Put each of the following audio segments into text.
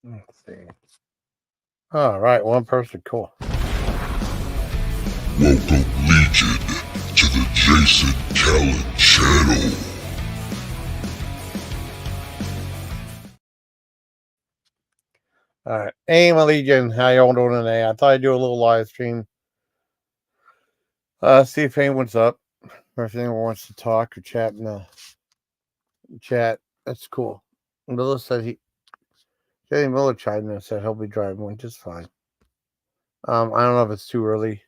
Let's see. All right, one person, cool. Welcome, Legion, to the Jason Callan channel. All right, hey, my Legion, how y'all doing today? I thought I'd do a little live stream. See if anyone's up, or if anyone wants to talk or chat in the chat. That's cool. Miller said Jenny Miller chimed in and said he'll be driving, which is fine. I don't know if it's too early,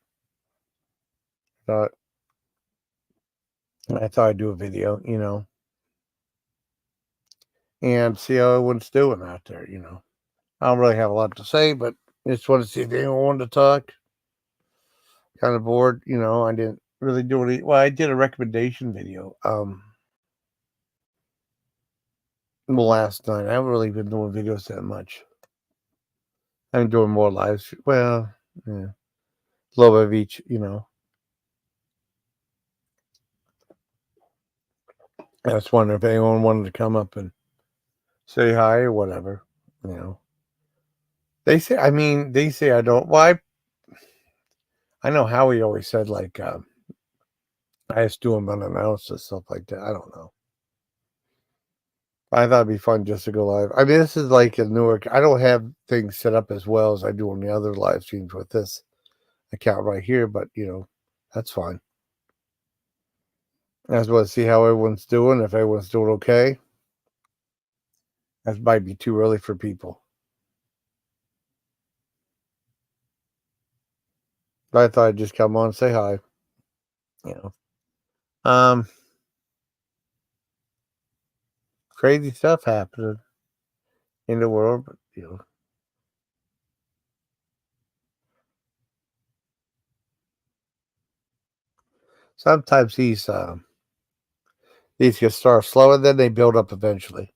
but I thought I'd do a video, and see how everyone's doing out there, I don't really have a lot to say, but I just want to see if anyone wanted to talk. Kind of bored, I didn't really do any. Well, I did a recommendation video last night. I haven't really been doing videos that much. I'm doing more live. Well, yeah, a little bit of each, I was wondering if anyone wanted to come up and say hi or whatever, They say I don't. Well, I know Howie always said like I just do them unannounced and stuff like that. I don't know. I thought it'd be fun just to go live. I mean, this is like a newer. I don't have things set up as well as I do on the other live streams with this account right here, but that's fine. I just want to see how everyone's doing. If everyone's doing okay, that might be too early for people. But I thought I'd just come on and say hi. Crazy stuff happening in the world, but sometimes these get start slow and then they build up eventually.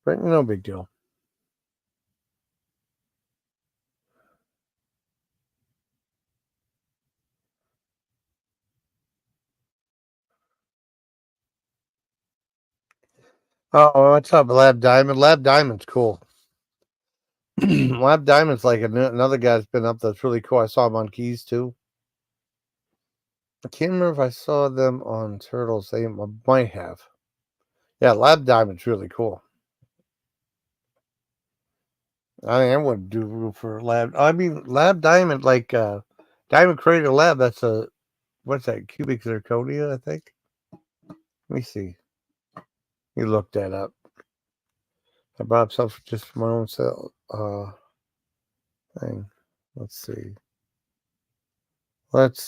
But no big deal. Oh, what's up, Lab Diamond? Lab Diamond's cool. Lab Diamond's like another guy that's been up that's really cool. I saw him on Keys too. I can't remember if I saw them on Turtles. They might have. Yeah, Lab Diamond's really cool. I mean, I wouldn't do for Lab. I mean, Lab Diamond, like Diamond Creator Lab. That's what's that? Cubic zirconia, I think. Let me see. You look that up. I brought up stuff just for my own self thing. Let's see. Let's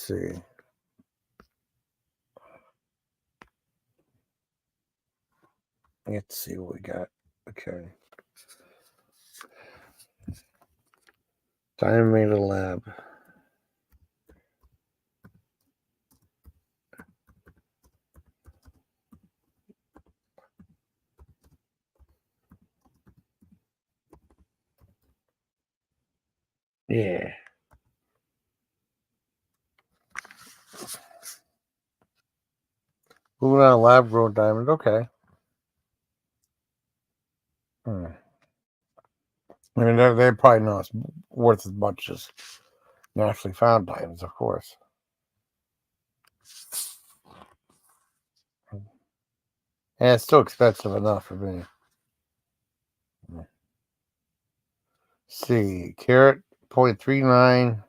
see what we got. Okay. Diamond made a lab. Yeah. Moving on, lab grown diamond. Okay. I mean, they're probably not worth as much as naturally found diamonds, of course. And it's still expensive enough for me. See, carat 0.39.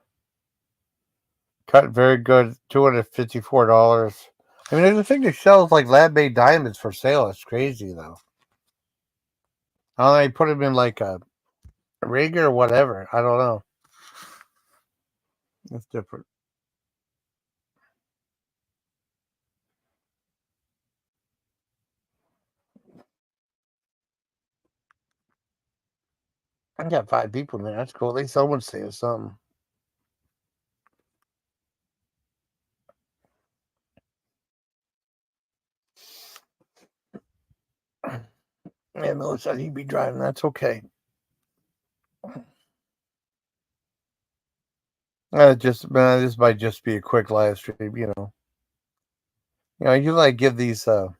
Cut very good, $254. I mean, the thing that sells like lab made diamonds for sale. It's crazy though. I don't know, you put them in like a rig or whatever. I don't know. It's different. I got 5 people in there. That's cool. At least someone's saying something. Yeah, Miller said he'd be driving. That's okay. This might just be a quick live stream, you like give these a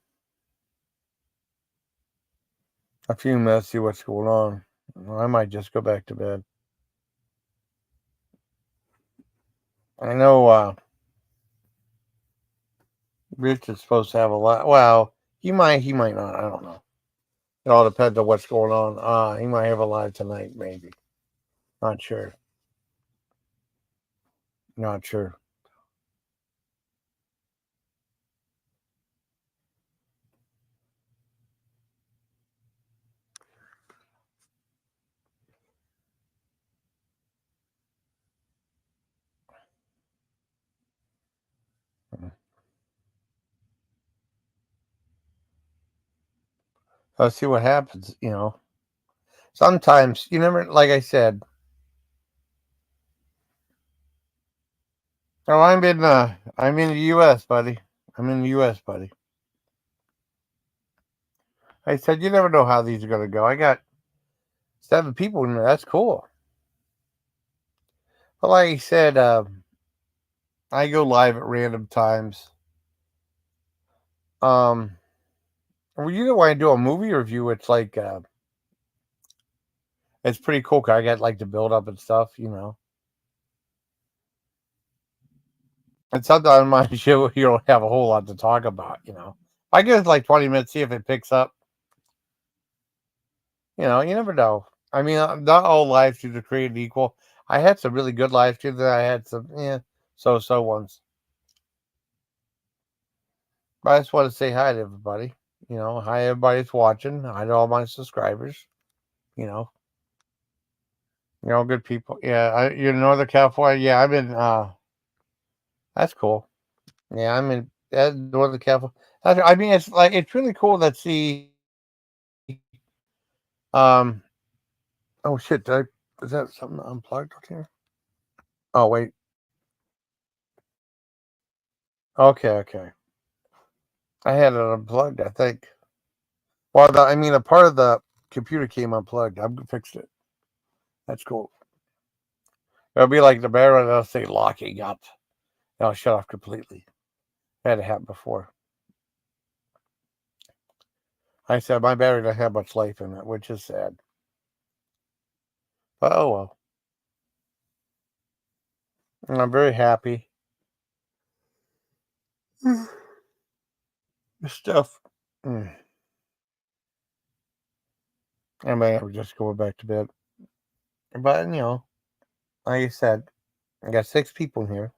few minutes, see what's going on, I might just go back to bed. I know Rich is supposed to have a lot. Well, he might not. I don't know. It all depends on what's going on. He might have a live tonight, maybe. Not sure. Not sure. Let's see what happens. Sometimes you never. Like I said. Oh, I'm in the U.S., buddy. I'm in the U.S., buddy. I said you never know how these are gonna go. I got 7 people in there. That's cool. But like I said, I go live at random times. Well, you know when I do a movie review, it's like it's pretty cool. 'Cause I get like the build up and stuff. And sometimes my show you don't have a whole lot to talk about. I give it like 20 minutes, see if it picks up. You never know. I mean, not all live streams are created equal. I had some really good live streams, and I had some so ones. But I just want to say hi to everybody. Hi everybody that's watching. Hi to all my subscribers. You know, you're all good people. Yeah, you're in Northern California. Yeah, I'm in. That's cool. Yeah, I'm in Northern California. I mean, it's really cool that see. Um. Oh shit! Is that something unplugged up here? Oh wait. Okay. I had it unplugged. I think. Well, a part of the computer came unplugged. I fixed it. That's cool. It'll be like the battery. That'll say locking up. It'll shut off completely. That had happened before. I said my battery doesn't have much life in it, which is sad. But oh well. And I'm very happy. Stuff. I may have just going back to bed. But like I said, I got 6 people in here,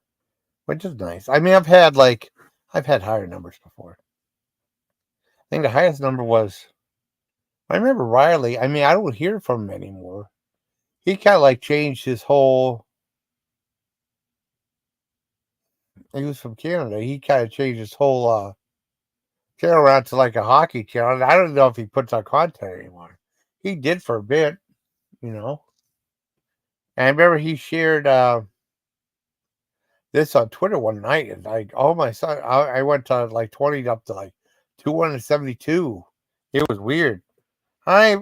which is nice. I mean, I've had higher numbers before. I think the highest number was I remember Riley. I mean, I don't hear from him anymore. He kind of like changed his whole. He was from Canada. He kind of changed his whole channel around to like a hockey channel. I don't know if he puts out content anymore. He did for a bit, you know. And I remember he shared this on Twitter one night, and like, oh my son, I went to like 20 up to like 272. It was weird. Hi,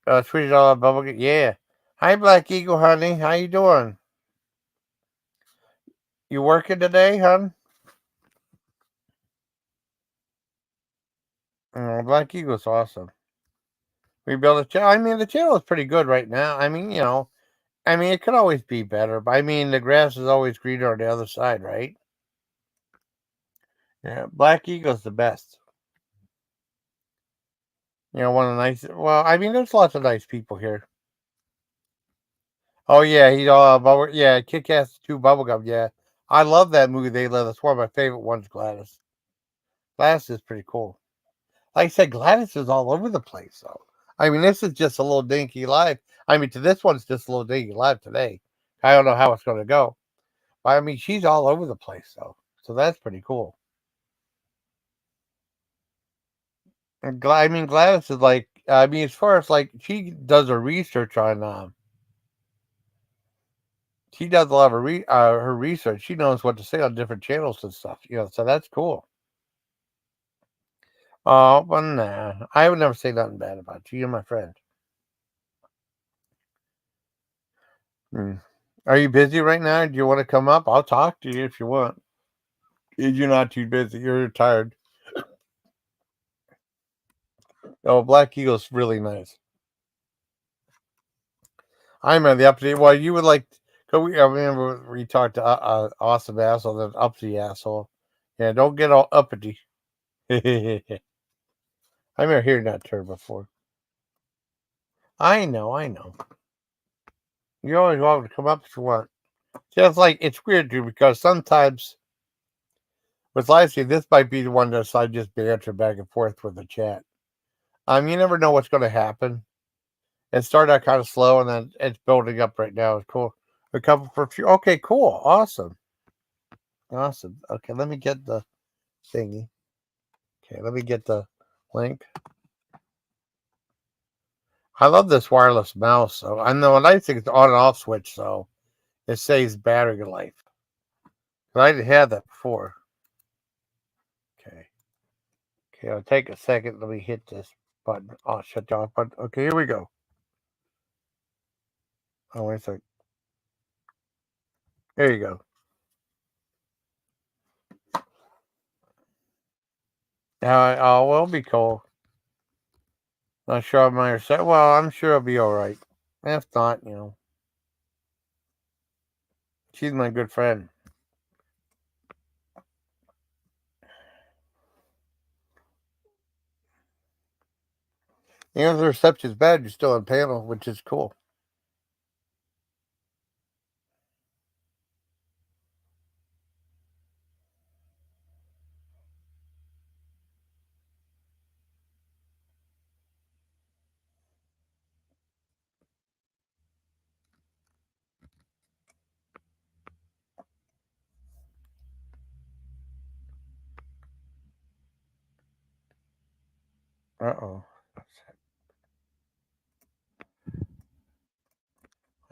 Swishy Bubble. Yeah. Hi, Black Eagle, honey. How you doing? You working today, hon? Black Eagle's awesome. We built a channel. I mean, the channel is pretty good right now. I mean, it could always be better, but I mean, the grass is always greener on the other side, right? Yeah, Black Eagle's the best. One of the nice. Well, I mean, there's lots of nice people here. Oh yeah, yeah, Kit Kat's 2 Bubblegum. Yeah, I love that movie. They love. That's one of my favorite ones. Gladys. Gladys is pretty cool. Like I said, Gladys is all over the place. So I mean, this is just a little dinky live. I mean, to this one's just a little dinky live today. I don't know how it's going to go, but I mean, she's all over the place. So that's pretty cool. And I mean, Gladys is like. I mean, as far as like she does her research on she does a lot of her research. She knows what to say on different channels and stuff. So that's cool. Oh, but nah, I would never say nothing bad about you. You're my friend. Hmm. Are you busy right now? Do you want to come up? I'll talk to you if you want. If you're not too busy, you're tired. Oh, Black Eagle's really nice. I remember the update. Well, you would like. I remember we talked to awesome asshole, then uppity asshole. Yeah, don't get all uppity. I remember hearing that term before. I know. You're always welcome to come up if you want. Just like it's weird, dude, because sometimes with live stream, this might be the one that I just banter back and forth with the chat. You never know what's going to happen. It started out kind of slow, and then it's building up right now. It's cool. A couple for a few. Okay, cool, awesome. Okay, let me get the thingy. Okay, let me get the link. I love this wireless mouse. So I know a nice thing it's on and off switch, so it saves battery life. But I didn't have that before. Okay, it'll take a second. Let me hit this button. Oh, shut the off button. Okay, here we go. Oh, wait a second. There you go. Now, will be cool. Not sure I'm understand. Well, I'm sure it'll be all right. If not, she's my good friend. Even if the reception's bad, you're still on panel, which is cool. Uh-oh.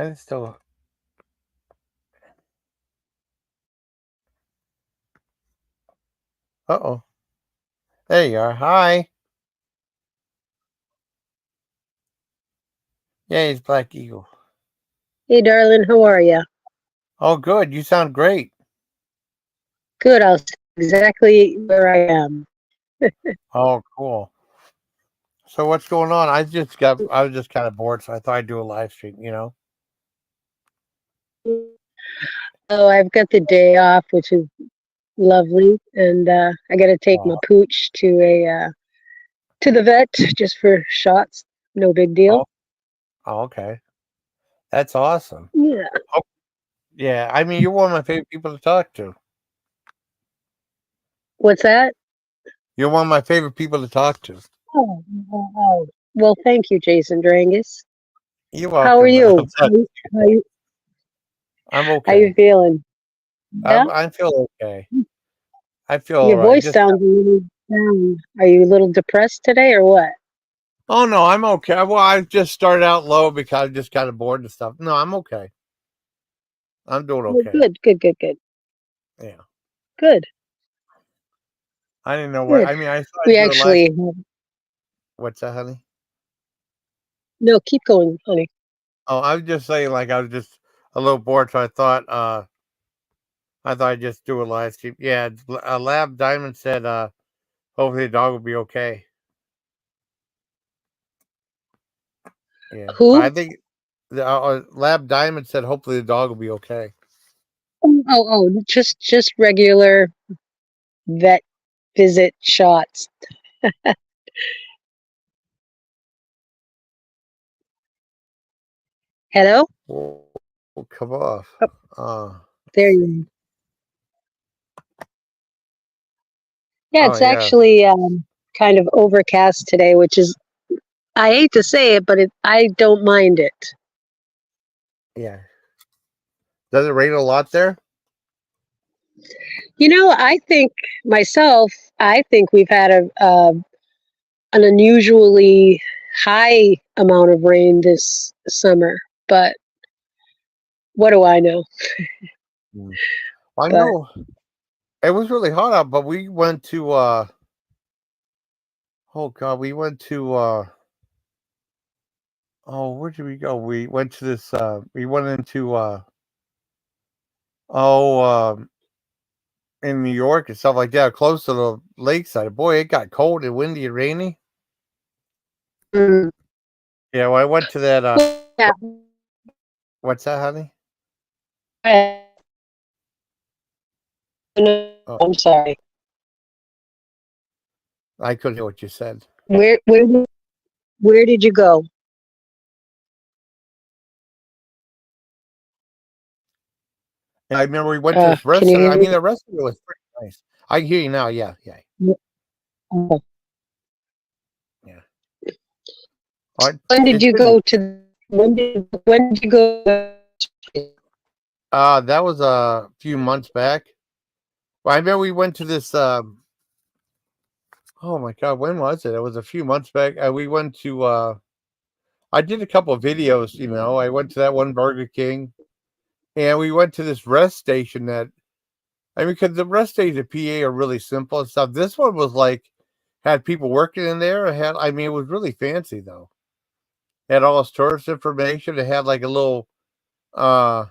I still... Uh-oh. There you are. Hi. Yeah, he's Black Eagle. Hey, darling, how are you? Oh, good. You sound great. Good. I'll stay exactly where I am. Oh, cool. So what's going on? I was just kind of bored, so I thought I'd do a live stream, Oh, I've got the day off, which is lovely, and I got to take my Oh, pooch to the vet just for shots. No big deal. Okay. That's awesome. Yeah. Oh, yeah, I mean, you're one of my favorite people to talk to. What's that? You're one of my favorite people to talk to. Oh. Well, thank you, Jason Drangus. You're How are welcome. you? I'm How okay. you feeling? Yeah. I feel okay. I feel all Your right. voice sounds a little down. Are you a little depressed today, or what? Oh no, I'm okay. Well, I just started out low because I'm just kind of bored and stuff. No, I'm okay. I'm doing Oh, okay. good. Yeah. Good. I didn't know what. Good. I mean, I thought We I'd do a live. actually What's that, honey? no. Keep going, honey. Oh, I was just saying, like I was just a little bored, so I thought I'd just do a live stream. Yeah, Lab Diamond said, hopefully the dog will be okay. Yeah, but I Who? think the Lab Diamond said hopefully the dog will be okay. Just regular vet visit shots. Hello? Well, come off. There you See. are. Yeah, Oh it's yeah, actually kind of overcast today, which is, I hate to say it, but I don't mind it. yeah. Does it rain a lot there? I think myself, I think we've had an unusually high amount of rain this summer, but what do I know? Well, I But know it was really hot out, but we went to oh god, we went to oh, where did we go? We went to this we went into oh in New York and stuff like that, close to the lakeside. Boy, it got cold and windy and rainy. mm, Yeah, well, I went to that yeah, What's that, honey? No, Oh, I'm sorry. I couldn't hear what you said. Where did you go? And I remember we went to this Can you restaurant. hear I mean, me? the restaurant was pretty nice. I can hear you now. Yeah, yeah, Oh. yeah. Oh, When did it's you been. go to? When did you go? That was a few months back. Well, I remember we went to this. Oh my God, when was it? It was a few months back. We went to. I did a couple of videos. You know, I went to that one Burger King, and we went to this rest station that. I mean, because the rest stations at PA are really simple and stuff. This one was like had people working in there. It had. I mean, it was really fancy though. It had all this tourist information. It had like a little uh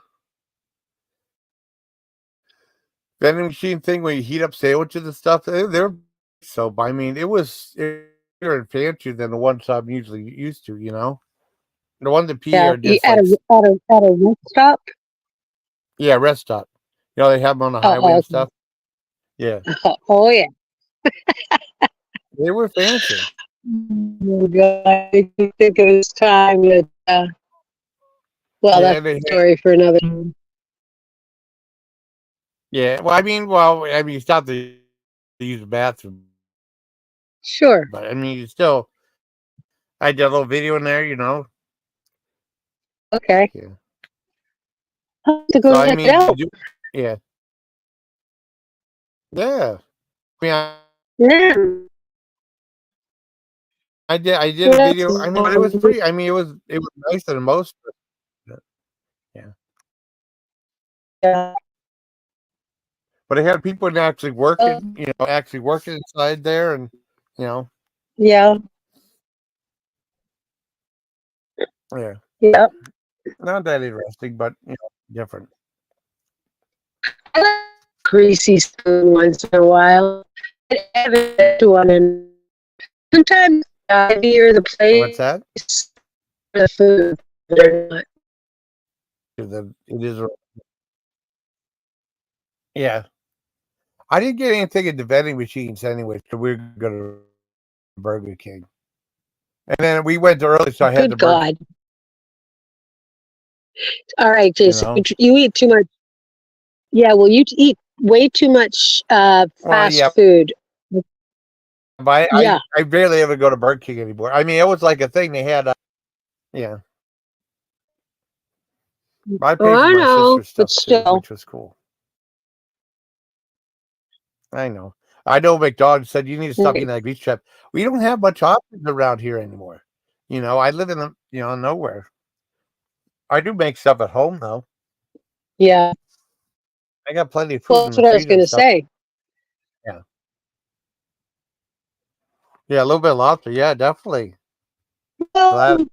vending machine thing where you heat up sandwiches and stuff. They were so. I mean, it bigger and fancier than the ones I'm usually used to. You know, the ones at PA Yeah, are just like at a rest stop. yeah, rest stop. You know, they have them on the highway Oh, and stuff. Yeah, oh yeah. they were fancy. Oh, God, I think it was time that. Well, Yeah, that's they a story for another time. yeah. I mean, you stop to use the bathroom, Sure. but I mean, you still. I did a little video in there. You know. Okay. Yeah. I'll have to So go I check it mean, out. yeah, yeah. I mean, Yeah. I did a That's video. I mean, but it was pretty. I mean, it was nicer than most. But, yeah, yeah. but it had people actually Well, working. You know, actually working inside there, and you know, yeah. yeah, Yeah. not that interesting, but you know, different. I like greasy spoon once in a while. I haven't to one, and sometimes heavier the What's that? place or the food. It is. Yeah, I didn't get anything at the vending machines anyway, so we are going to Burger King, and then we went early, so I had the Good burger. God. All right, You Jason, know. you eat too much. Yeah, well, you eat way too much Well, yeah, fast food. but Yeah. I barely ever go to Burger King anymore. I mean, it was like a thing they had. Yeah, but I Oh, paid for I my know, sister's but stuff too, still. which was cool. I know. I know McDonald's said you need to stop eating that grease trap. We don't have much options around here anymore. You know, I live in nowhere. I do make stuff at home though. Yeah. I got plenty of food Well, in that's the what I was freezer going and to stuff. say. Yeah. Yeah, a little bit of lobster. Yeah, definitely. Glad.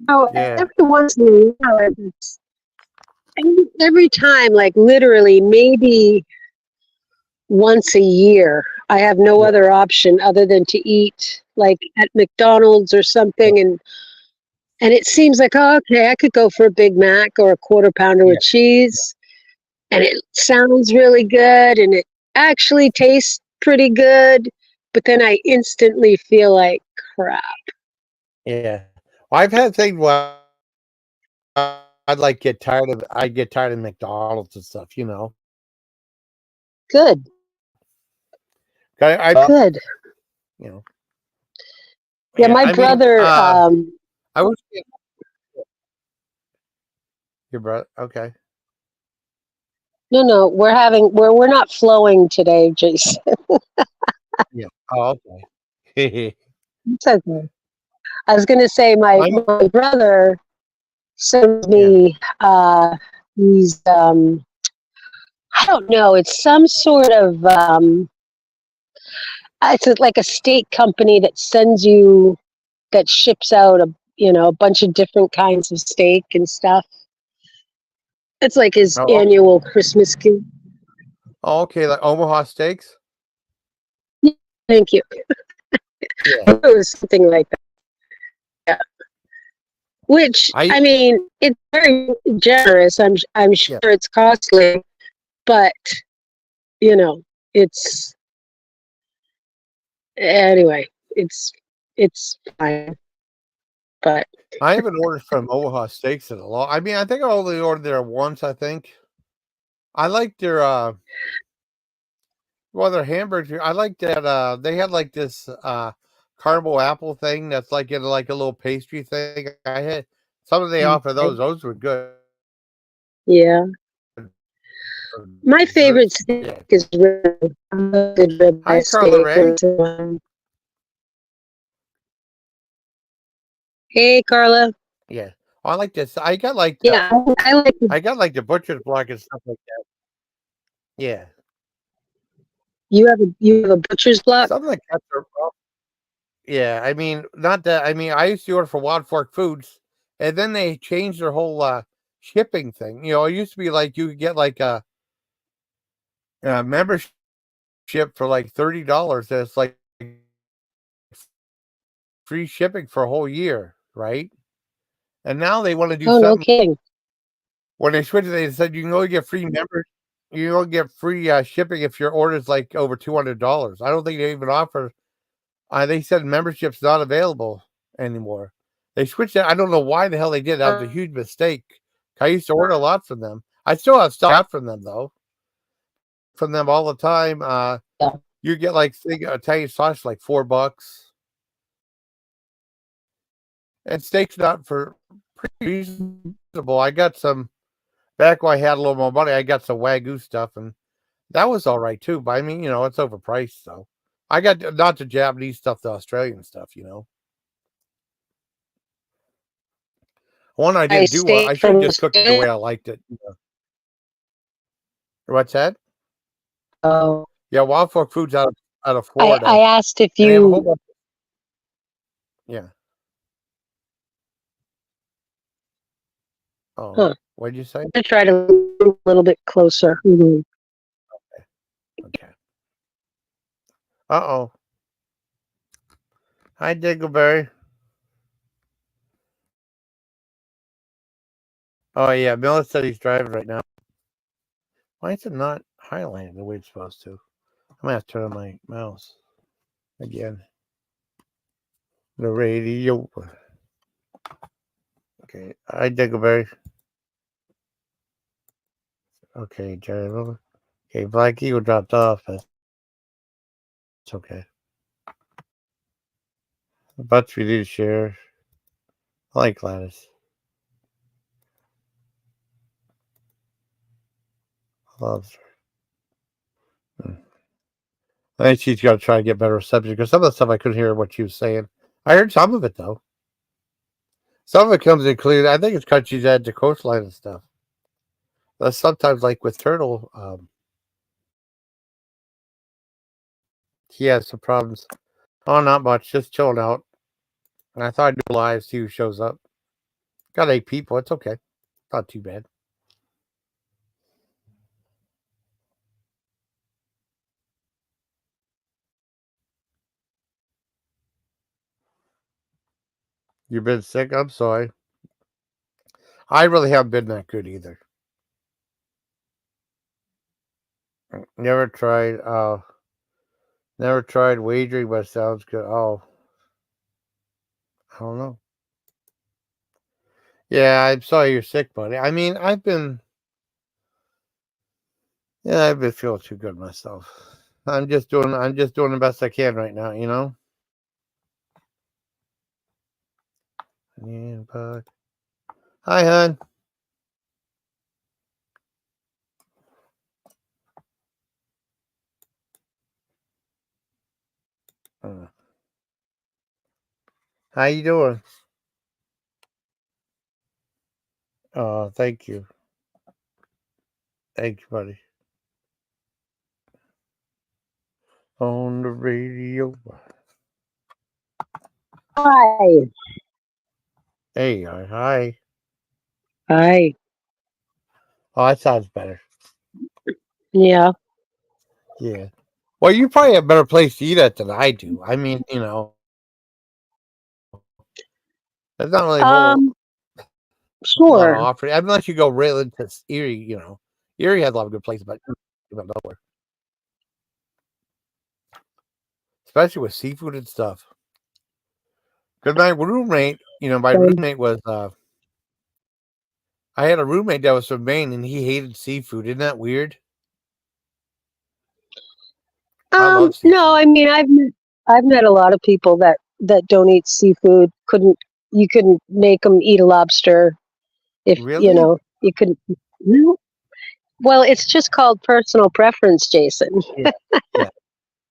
Well, Yeah. every once in a while, every time, like literally, maybe once a year, I have no Yeah. other option other than to eat like at McDonald's or Yeah. something, and it seems like, oh, okay, I could go for a Big Mac or a quarter pounder Yeah. with cheese, and it sounds really good, and it actually tastes pretty good, but then I instantly feel like crap. Yeah. Well, I've had things where I'd like get tired of McDonald's and stuff, you know. Good, I good. you know. Yeah, Yeah, my I mean, brother. I was your brother. Okay. No, we're not flowing today, Jason. Yeah. Oh, okay. It's okay. I was gonna say I'm my brother sends yeah. me these I don't know, it's some sort of like a steak company that sends you that ships out a bunch of different kinds of steak and stuff. It's like his Oh, annual Christmas gift. oh, okay. Like Omaha Steaks. Thank you. Yeah. It was something like that. Which I mean, it's very generous. I'm sure it's costly, but you know, it's anyway. It's fine, but I haven't ordered from Omaha Steaks in a long. I mean, I think I only ordered there once. I think I like their well, their hamburgers. I like that. They had like this caramel apple thing that's like in like a little pastry thing. I had some of they offer those. Those were good. yeah. For My favorite desserts. steak Yeah. is rib. I love the Hi, ribeye Carla steak. Ray. Hey, Carla. Yeah. I like this. I got like Yeah, I like. I got like the butcher's block and stuff like that. Yeah. You have a butcher's block. Something like that. Yeah, I mean, not that. I mean, I used to order for Wild Fork Foods, and then they changed their whole shipping thing. You know, it used to be like you could get like a membership for like $30. That's like free shipping for a whole year, right? And now they want to do Oh, no something. kidding. When they switched it, they said you can only get free members. You can only get free shipping if your order is like over $200. I don't think they even offer. They said membership's not available anymore. They switched it. I don't know why the hell they did. That was a huge mistake. I used to order a lot from them. I still have stuff from them though. From them all the time. Yeah. You get like Italian sauce like $4, and steak's not for pretty reasonable. I got some back when I had a little more money. I got some Wagyu stuff, and that was all right too. But I mean, it's overpriced. So I got not the Japanese stuff, the Australian stuff. One I didn't do well. I Steak should have from just cooked it the way I liked it. What's that? Oh, Yeah, Wild Fork Foods out of I Florida, asked if and they have a whole you. bunch. Yeah. Oh, Huh. what'd you say? I try to look a little bit closer. Mhm. Okay. Uh-oh. Hi, Diggleberry. Oh yeah, Miller said he's driving right now. Why is it not highlighting the way it's supposed to? I'm gonna have to turn on my mouse again. The radio. Okay. Hi, Diggleberry. Okay, Jerry. Okay, Black Eagle dropped off. That's okay. But we did share. I like Gladys. I love her. I think she's got to try to get better reception because some of the stuff I couldn't hear what she was saying. I heard some of it though. Some of it comes in clear. I think it's because she's at the coastline and stuff. That's sometimes like with Turtle, he has some problems. Oh, not much. Just chilling out. And I thought I'd do live, see who shows up. Got 8 people. It's okay. Not too bad. You've been sick? I'm sorry. I really haven't been that good either. Never tried. Never tried wagering, but it sounds good. Oh, I don't know. Yeah, I'm sorry you're sick, buddy. I mean, I've been feeling too good myself. I'm just doing the best I can right now. Yeah, bud. Hi, hon. Uh, How you doing? Thank you. Thank you, buddy. On the radio. Hi. Hey, hi. Hi. Oh, that sounds better. Yeah. Yeah. Well, you probably have a better place to eat at than I do. I mean, there's not really a whole. Um. A lot of Sure. offering. Unless you go really into Erie, you know. Erie has a lot of good places, but nowhere. Especially with seafood and stuff. Because my roommate, my roommate was I had a roommate that was from Maine and he hated seafood. Isn't that weird? I love No, seafood. I mean I've met a lot of people that don't eat seafood. You couldn't make them eat a lobster if Really? you couldn't. No. Well, it's just called personal preference, Jason. Yeah. Yeah.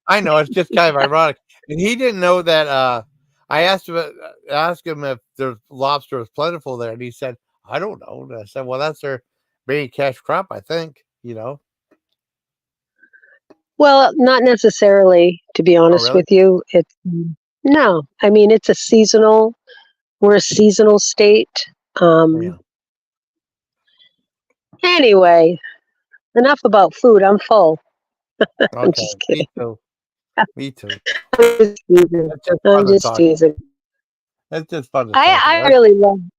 I know, it's just kind of ironic. And he didn't know that I asked him if the lobster was plentiful there, and he said, I don't know. And I said, well, that's their main cash crop, I think. Well, not necessarily, to be Oh, honest really? with you. No. I mean, we're a seasonal state. Yeah. Anyway, enough about food. I'm full. I'm Okay. just Me kidding. too. Me too. I'm just teasing. It's just I'm fun to just talk. teasing. It's just fun to talk I about. really I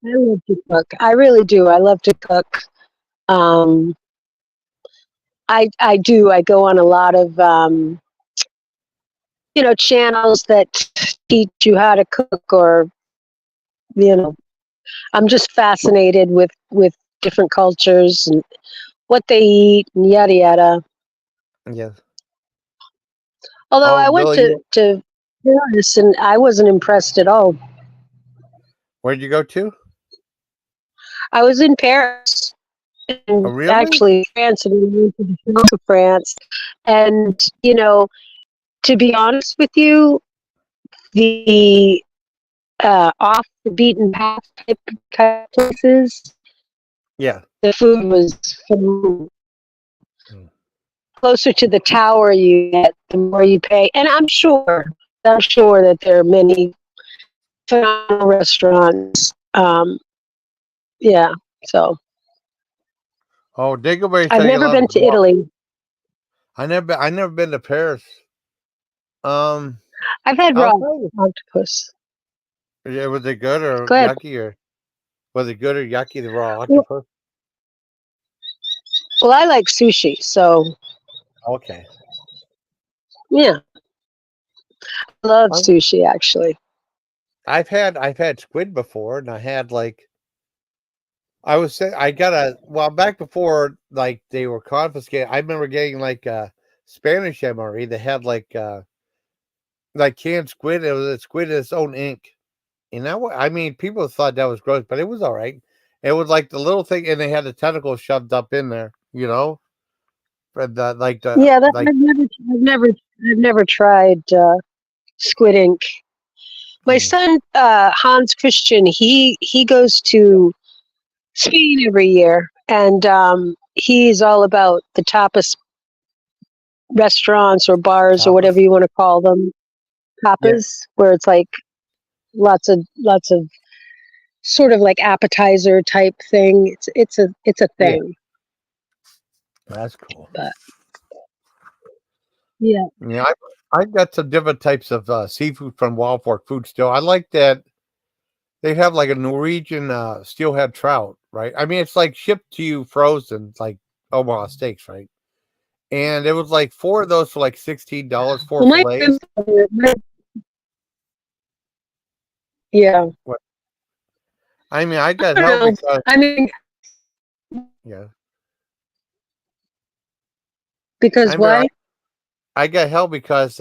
love to cook. I really do. I love to cook. Um, I do. I go on a lot of channels that teach you how to cook, or you know, I'm just fascinated with different cultures and what they eat and yada yada. Yes. Although Oh, I went really? to Paris and I wasn't impressed at all. Where'd you go to? I was in Paris Oh, and really? actually France and we went to the south of France. And to be honest with you, the off the beaten path type kind of places, Yeah. the food was phenomenal. Mm. Closer to the tower you get, the more you pay. And I'm sure that there are many phenomenal restaurants. Yeah, so Oh, Dingleberry I've said you never love been to raw. Italy. I never been to Paris. Um, I've had I'll raw tell you. octopus. Yeah, was it good or Go ahead. yucky, or was it good or yucky, the raw Well, octopus? well, I like sushi, so Okay. yeah, I love I've sushi actually. I've had squid before, and I had like I was saying I got back before like they were confiscated. I remember getting like Spanish MRE. They had like canned squid. It was a squid in its own ink. And I mean, people thought that was gross, but it was all right. It was like the little thing, and they had the tentacles shoved up in there. For the Yeah, that like. I've never tried squid ink. My Mm. son Hans Christian, he goes to Spain every year, and he's all about the tapas restaurants or bars or whatever Tapas. you want to call them, Yeah, tapas, where it's like lots of sort of like appetizer type thing. It's a yeah, thing, that's cool. but yeah. Yeah, I've got some different types of seafood from Wild Fork Food still. I like that they have like a Norwegian steelhead trout, right? I mean, it's like shipped to you frozen, like Omaha steaks, right? And it was like four of those for like $16, four Well, my fillets. grandfather, yeah, What? I mean, I got I don't help know. because I mean, yeah, I because remember why? I got hell because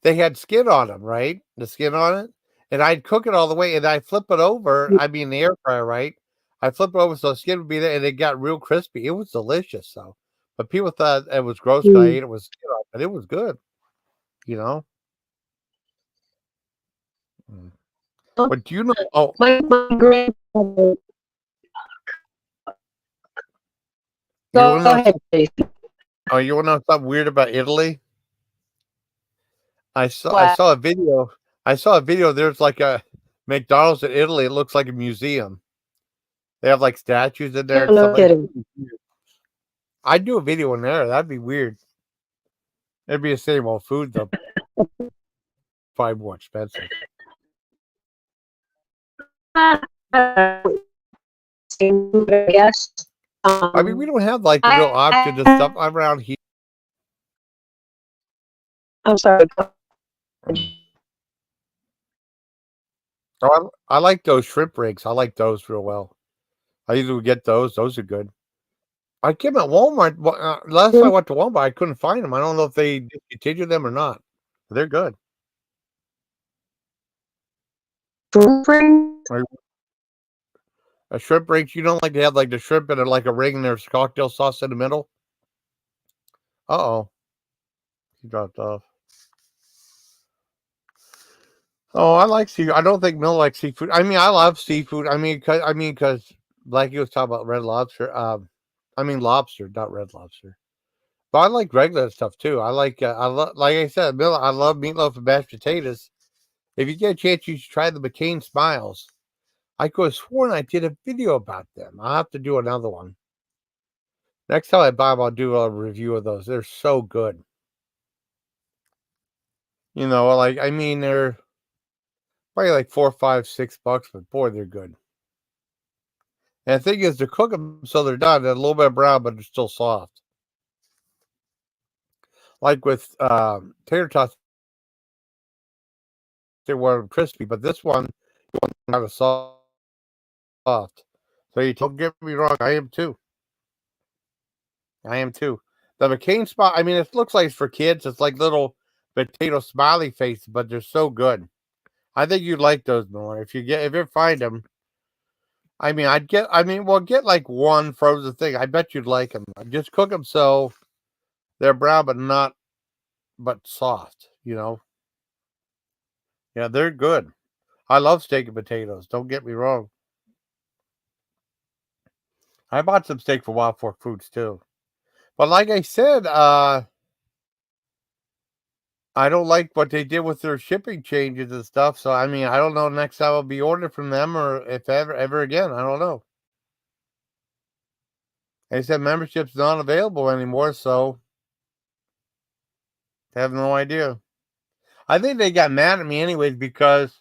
they had skin on them, right? The skin on it, and I'd cook it all the way, and I flip it over. I mean, the air fryer, right? I flip it over so the skin would be there, and it got real crispy. It was delicious, though. But people thought it was gross because I Mm. ate it with skin on, but it was good, you know. Mm. But do you know? Oh, My grandfather. you Go want to know? ahead, Jason. Oh, you want to know something weird about Italy? I What? saw a video. I saw a video. There's like a McDonald's in Italy. It looks like a museum. They have like statues in there Yeah, and stuff no like. kidding. I'd do a video in there. That'd be weird. It'd be the same old food though, probably more expensive. same food, I guess. I mean, we don't have like the real option to stuff around here. I'm sorry. Oh, I like those shrimp rings. I like those real well. I usually get those. Those are good. I came at Walmart. Last time I went to Walmart, I couldn't find them. I don't know if they discontinued them or not. They're good. Like, a shrimp rings. You don't like to have like the shrimp and like a ring and there's cocktail sauce in the middle. Oh, he dropped off. Oh, I like seafood. I don't think Mill likes seafood. I mean, I love seafood. Because like you was talking about red lobster. Lobster, not red lobster. But I like regular stuff too. I like. Like I said, Mill. I love meatloaf and mashed potatoes. If you get a chance, you should try the McCain Smiles. I could have sworn I did a video about them. I'll have to do another one. Next time I buy them, I'll do a review of those. They're so good. They're probably like $4, $5, $6, but boy, they're good. And the thing is, to cook them so they're done, they're a little bit brown, but they're still soft. Like with tater tots, they were crispy, but this one kind of soft. So you don't get me wrong, I am too. The McCain spot, I mean, it looks like it's for kids. It's like little potato smiley faces, but they're so good. I think you'd like those more if you find them. Get like one frozen thing. I bet you'd like them. Just cook them so they're brown, but soft. Yeah, they're good. I love steak and potatoes. Don't get me wrong. I bought some steak for Wild Fork Foods too. But like I said, I don't like what they did with their shipping changes and stuff. So I don't know next time I'll be ordering from them or if ever again. I don't know. They said membership's not available anymore, so I have no idea. I think they got mad at me anyways because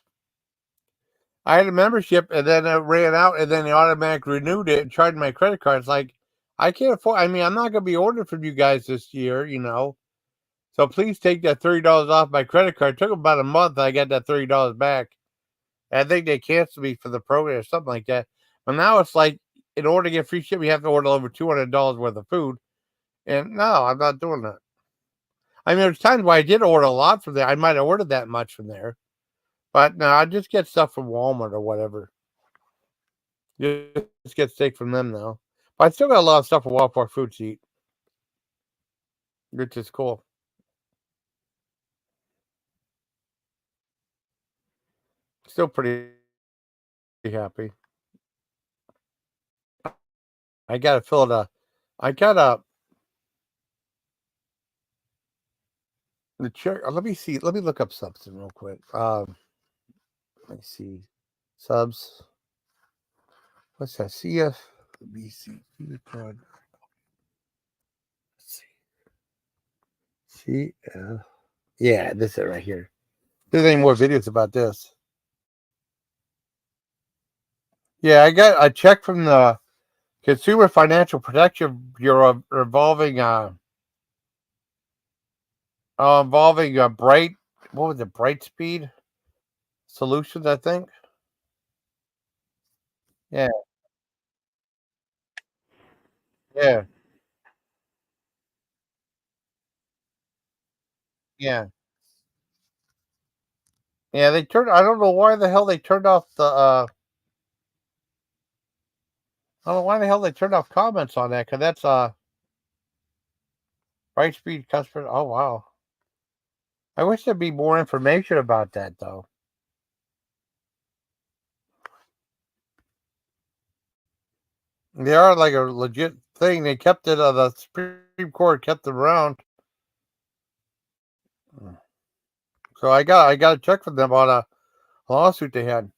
I had a membership and then it ran out and then they automatically renewed it and charged my credit card. It's like I can't afford. I'm not gonna be ordering from you guys this year. So please take that $30 off my credit card. It took about a month. I got that $30 back. I think they canceled me for the program or something like that. But now it's like, in order to get free shipping, you have to order over $200 worth of food. And no, I'm not doing that. There's times where I did order a lot from there. I might have ordered that much from there. But no, I just get stuff from Walmart or whatever. Just get steak from them now. But I still got a lot of stuff from Wild Fork Foods to eat, which is cool. Still pretty happy. I gotta fill it up. I gotta the check. Let me see. Let me look up something real quick. Let me see. Subs. What's that? CFBC. Let's see. CF. Yeah, this is it right here. There's any more videos about this. Yeah, I got a check from the Consumer Financial Protection Bureau involving Bright. What was it? Bright Speed Solutions, I think. Yeah, yeah, yeah, yeah. They turned. I don't know why the hell they turned off the. I don't know why the hell they turned off comments on that because that's Bright Speed customer. Oh wow. I wish there'd be more information about that though. They are like a legit thing. They kept it. The Supreme Court kept it around. So I got a check from them on a lawsuit they had.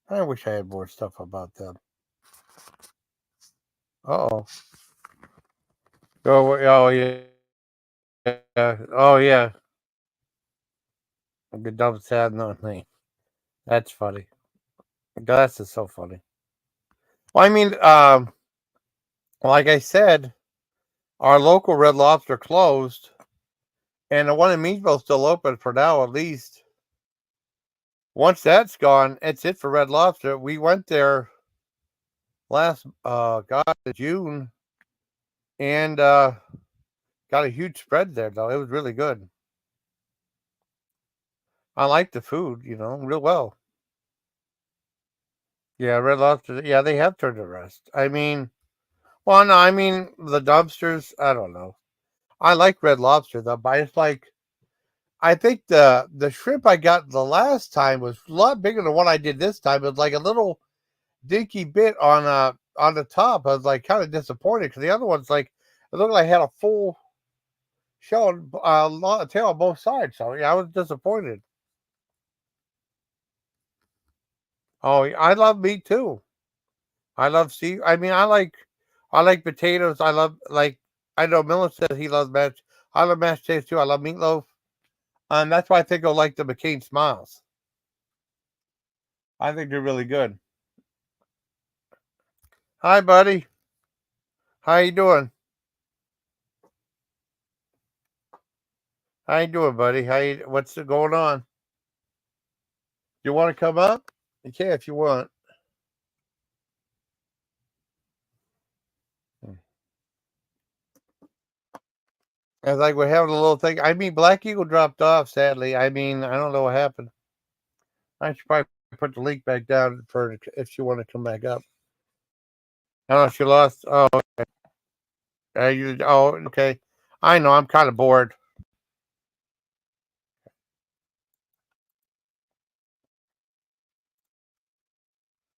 I wish I had more stuff about them. Oh. Oh yeah. Oh yeah. The dubs had no name. That's funny. That's just so funny. Well, I mean, like I said, our local Red Lobster closed, and the one in Meadville's still open for now, at least. Once that's gone, it's it for Red Lobster. We went there last, June, and got a huge spread there. Though it was really good. I like the food, real well. Yeah, Red Lobster. Yeah, they have turned to rust. I mean, well, no, I mean the dumpsters. I don't know. I like Red Lobster though, but it's like I think the shrimp I got the last time was a lot bigger than what I did this time. It was like a little dinky bit on the top. I was like kind of disappointed because the other one's like it looked like it had a full shell tail on both sides. So yeah, I was disappointed. Oh, I love meat too. I love sea. I mean, I like potatoes. I love like I know Miller says he loves mashed. I love mashed potatoes too. I love meatloaf. That's why I think I like the McCain Smiles. I think they're really good. Hi, buddy. How you doing? How you doing, buddy? What's going on? You want to come up? You can if you want. It's like we're having a little thing. I mean, Black Eagle dropped off. Sadly, I mean, I don't know what happened. I should probably put the link back down for if she want to come back up. I don't know. She lost. Oh, okay. I know. I'm kind of bored.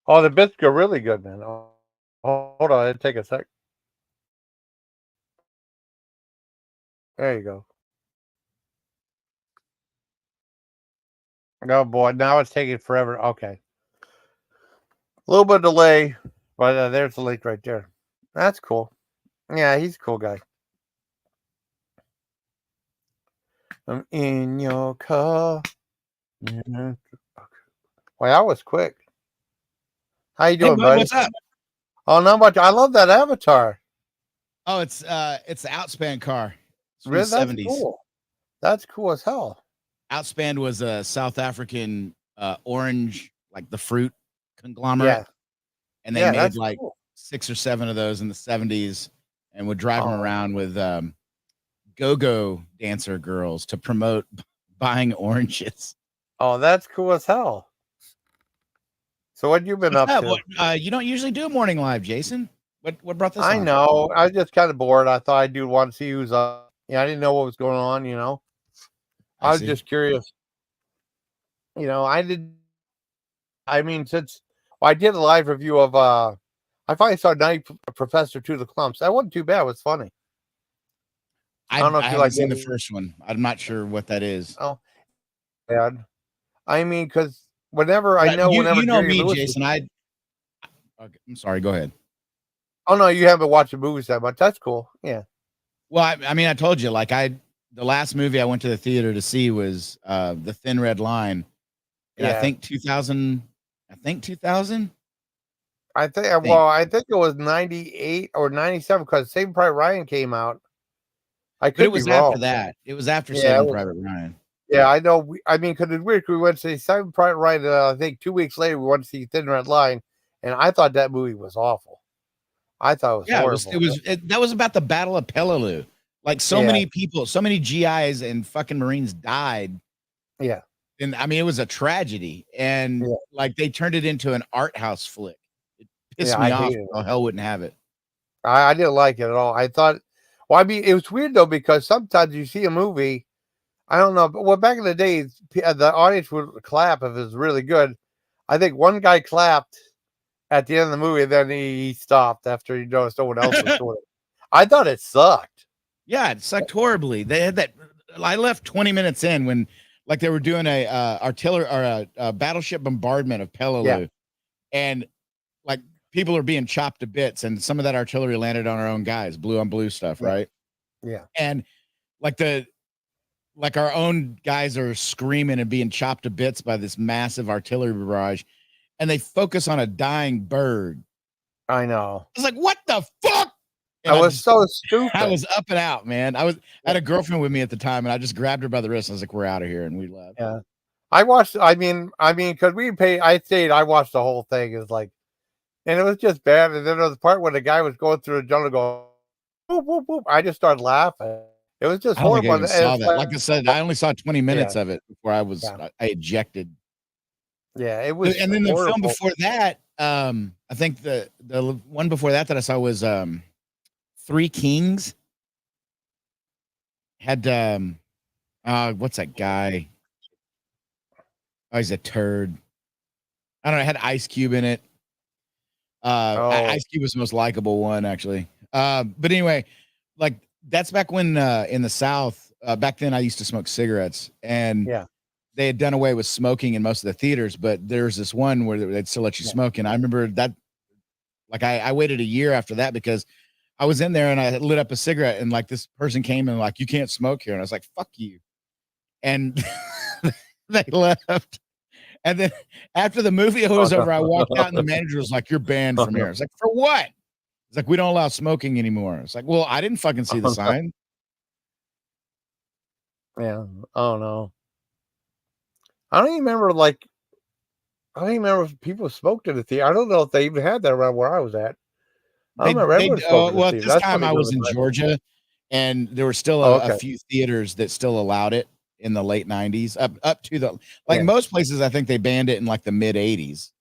Oh, the biscuits are really good, man. Oh, hold on. It'll take a sec. There you go. Oh boy, now it's taking forever. Okay, a little bit of delay, but there's the link right there. That's cool. Yeah, he's a cool guy. I'm in your car. Well, that was quick. How you doing, bud, buddy? what's up? Oh, not much. I love that avatar. Oh, it's the Outspan car. It's from Really, the that's 70s. cool. That's cool as hell. Outspan was a South African orange, like the fruit conglomerate. Yeah, And they yeah, made that's like cool. 6 or 7 of those in the 70s and would drive them Oh, around with go-go dancer girls to promote buying oranges. oh, that's cool as hell. So what you been What's up up? to? What, you don't usually do a morning live, Jason. What brought this I on? know. I was just kind of bored. I thought I'd do one to see who's up. Yeah, I didn't know what was going on. I I was see. just curious. I did. I mean, I did a live review of. I finally saw Night Professor to the Clumps. That wasn't too bad. It was funny. I don't know I if you haven't like seen the it. first one. I'm not sure what that is. Oh, bad. I mean, because whenever You know Jerry me, Lewis. Jason. Okay, I'm sorry. Go ahead. Oh no, you haven't watched the movies that much. That's cool. Yeah. Well, I mean, I told you, like the last movie I went to the theater to see was The Thin Red Line, and Yeah. I think 2000. I think 2000. I think. Well, I think it was 98 or 97 because Saving Private Ryan came out. I But it could be was after wrong. that. It was after Yeah, Saving Private Ryan. Yeah, I know. I mean, because it's weird. We went to see Saving Private Ryan. I think 2 weeks later we went to see Thin Red Line, and I thought that movie was awful. I thought it was Yeah, horrible. that was about the Battle of Peleliu. Like so Yeah. many people, so many GIs and fucking Marines died. Yeah. And I mean, it was a tragedy. And Yeah. like they turned it into an art house flick. It pissed Yeah, me I off. hated Oh, it. hell wouldn't have it. I didn't like it at all. I thought, well, I mean, it was weird though because sometimes you see a movie, I don't know, but well, back in the days, the audience would clap if it was really good. I think one guy clapped at the end of the movie, and then he stopped after he noticed no one else was doing it. I thought it sucked. Yeah, it sucked horribly. They had that. I left 20 minutes in when, like, they were doing a artillery or a battleship bombardment of Peleliu, and like people are being chopped to bits, and some of that artillery landed on our own guys, blue on blue stuff, right? Yeah. And like the like our own guys are screaming and being chopped to bits by this massive artillery barrage, and they focus on a dying bird. I know. I was like, what the fuck? I And was so I stupid. was up and out, man. I had a girlfriend with me at the time, and I just grabbed her by the wrist. I was like, we're out of here, and we left. Yeah. I watched. I mean, because we paid. I stayed. I watched the whole thing. It was like, and it was just bad. And then there was the part when the guy was going through the jungle, going, boop, boop, boop. I just started laughing. It was just I don't think I horrible. even saw that. Like I said, I only saw 20 minutes Yeah. of it before I I ejected. Yeah, it was. And then the horrible. film before that, I think the one before that I saw was Three Kings. Had what's that guy? Oh, he's a turd. I don't know. It had Ice Cube in it. Ice Cube was the most likable one, actually. But anyway, like that's back when in the South, back then I used to smoke cigarettes, and Yeah. they had done away with smoking in most of the theaters, but there's this one where they'd still let you smoke. And I remember that, like, I waited a year after that because I was in there and I lit up a cigarette, and like this person came and like, you can't smoke here. And I was like, fuck you. And they left. And then after the movie was over, I walked out and the manager was like, you're banned from here. I was like, for what? It's like, we don't allow smoking anymore. It's like, well, I didn't fucking see the sign. Yeah. Oh no. I don't even remember. Like, I don't even remember if people smoked in the theater. I don't know if they even had that around where I was at. I don't remember everyone smoking in the well, at theater. this That's time funny I was doing in it. Georgia, and there were still Oh, a okay. few theaters that still allowed it in the late 90s, up to the like Yeah. most places. I think they banned it in like the mid 80s,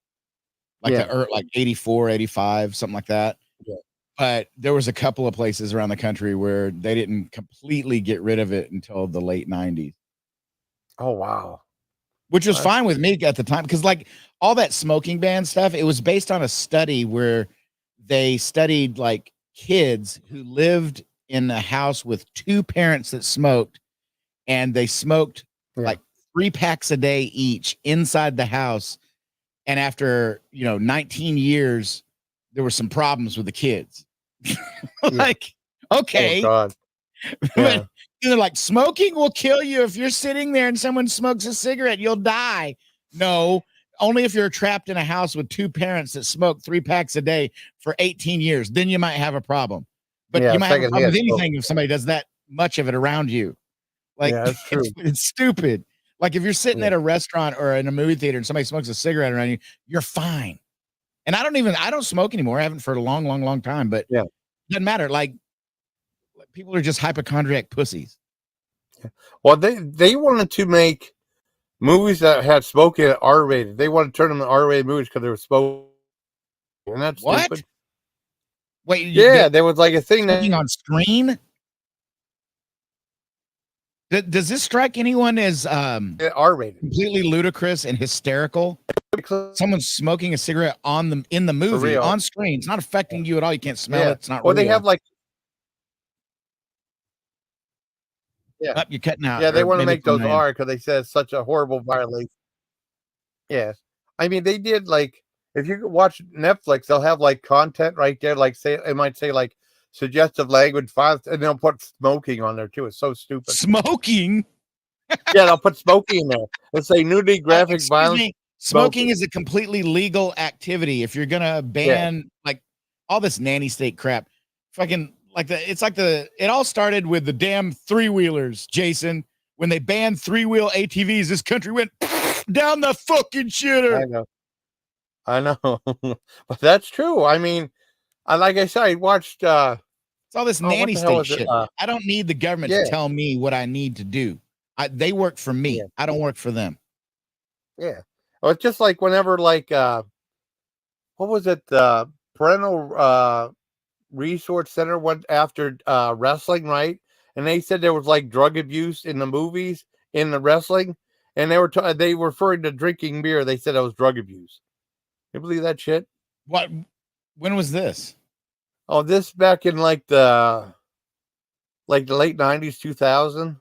like like 84, 85, something like that. Yeah. But there was a couple of places around the country where they didn't completely get rid of it until the late 90s. Oh wow. Which was fine with me at the time, because like all that smoking ban stuff, it was based on a study where they studied like kids who lived in a house with two parents that smoked, and they smoked like 3 packs a day each inside the house. And after 19 years, there were some problems with the kids. Like, okay. Oh God. But they're like, smoking will kill you. If you're sitting there and someone smokes a cigarette, you'll die. No, only if you're trapped in a house with two parents that smoke 3 packs a day for 18 years. Then you might have a problem. But you might have a problem with anything if somebody does that much of it around you. Like, that's true. It's stupid. Like if you're sitting at a restaurant or in a movie theater and somebody smokes a cigarette around you, you're fine. And I don't smoke anymore. I haven't for a long, long, long time, but it doesn't matter. Like people are just hypochondriac pussies. Well, they wanted to make movies that had smoking R-rated. They wanted to turn them into R-rated movies because they were smoking. And that's stupid. Wait, there was like a thing that on screen. Does this strike anyone as R-rated, completely ludicrous and hysterical? Someone's smoking a cigarette in the movie on screen. It's not affecting you at all. You can't smell it. It's not. Well, they have like. Yeah, you're cutting out. Yeah, they want to make those R because they said it's such a horrible violation. Yes, I mean they did like if you watch Netflix, they'll have like content right there, like say it might say like suggestive language violence, and they'll put smoking on there too. It's so stupid. Smoking. Yeah, they'll put smoking in there. Let's say nudity, graphic violence. Smoking is a completely legal activity. If you're gonna ban like all this nanny state crap, fucking. It all started with the damn 3-wheelers, Jason. When they banned 3-wheel ATVs, this country went down the fucking shitter. I know. But that's true. I mean, like I said, I watched it's all this nanny state shit. I don't need the government to tell me what I need to do. They work for me. I don't work for them. Yeah. Well, it's just like whenever like what was it? Parental Resource Center went after wrestling, right? And they said there was like drug abuse in the movies, in the wrestling, and they were referring to drinking beer. They said it was drug abuse. You believe that shit? What? When was this? Oh, this back in like the late 90s, 2000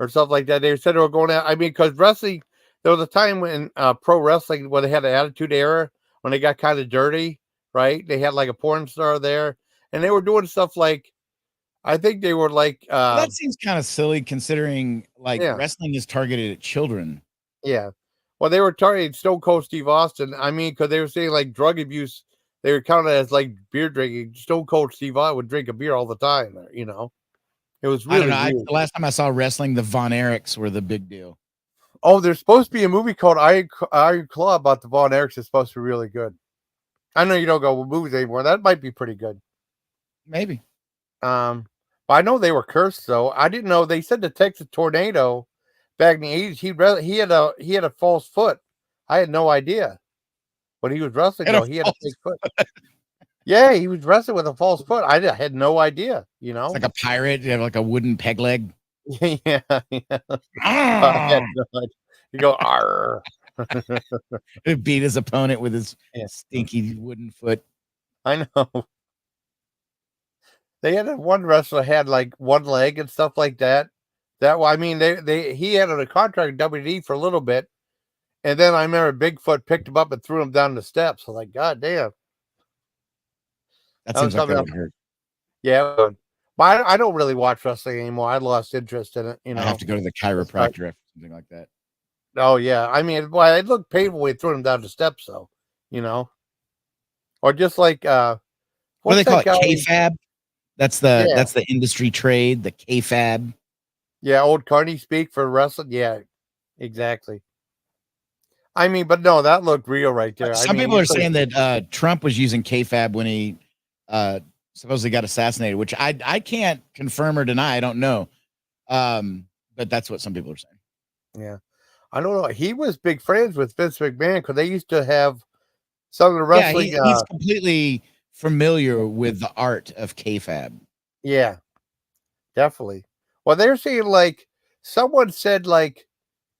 or something like that. They said they were going out. I mean, because wrestling, there was a time when pro wrestling when they had the Attitude Era when they got kind of dirty. Right, they had like a porn star there, and they were doing stuff like I think they were like, Well, that seems kind of silly considering like yeah, wrestling is targeted at children. yeah. Well, they were targeting Stone Cold Steve Austin. I mean, because they were saying like drug abuse, they were counted as like beer drinking. Stone Cold Steve Austin would drink a beer all the time. It was I don't really know. weird. The last time I saw wrestling, the Von Erichs were the big deal. Oh, there's supposed to be a movie called Iron Claw about the Von Erichs. It's supposed to be really good. I know you don't go with movies anymore. That might be pretty good. Maybe. But I know they were cursed though. I didn't know. They said the Texas tornado back in the 80s. He had a false foot. I had no idea. When he was wrestling though, he had a fake foot. Yeah, he was wrestling with a false foot. I had no idea. It's like a pirate. You have like a wooden peg leg. Yeah. I had no idea. You go, arr. He beat his opponent with his Yeah. stinky wooden foot. I know. They had one wrestler had like one leg and stuff like that. I mean, he had a contract with WWE for a little bit, and then I remember Bigfoot picked him up and threw him down the steps. I was like, God damn. That seems like that would hurt. Yeah, but I don't really watch wrestling anymore. I lost interest in it. I have to go to the chiropractor or something like that. Oh yeah, I mean, well, it looked painful when he threw him down the steps, though. Or just like what do they call it? guy? Kayfabe. That's the industry trade. The kayfabe. Yeah, old Carney speak for wrestling. Yeah, exactly. I mean, but no, that looked real right there. Some people are saying that Trump was using kayfabe when he supposedly got assassinated, which I can't confirm or deny. I don't know. But that's what some people are saying. Yeah. I don't know. He was big friends with Vince McMahon because they used to have some of the wrestling. Yeah, he's completely familiar with the art of kayfabe. Yeah, definitely. Well, they're saying like someone said like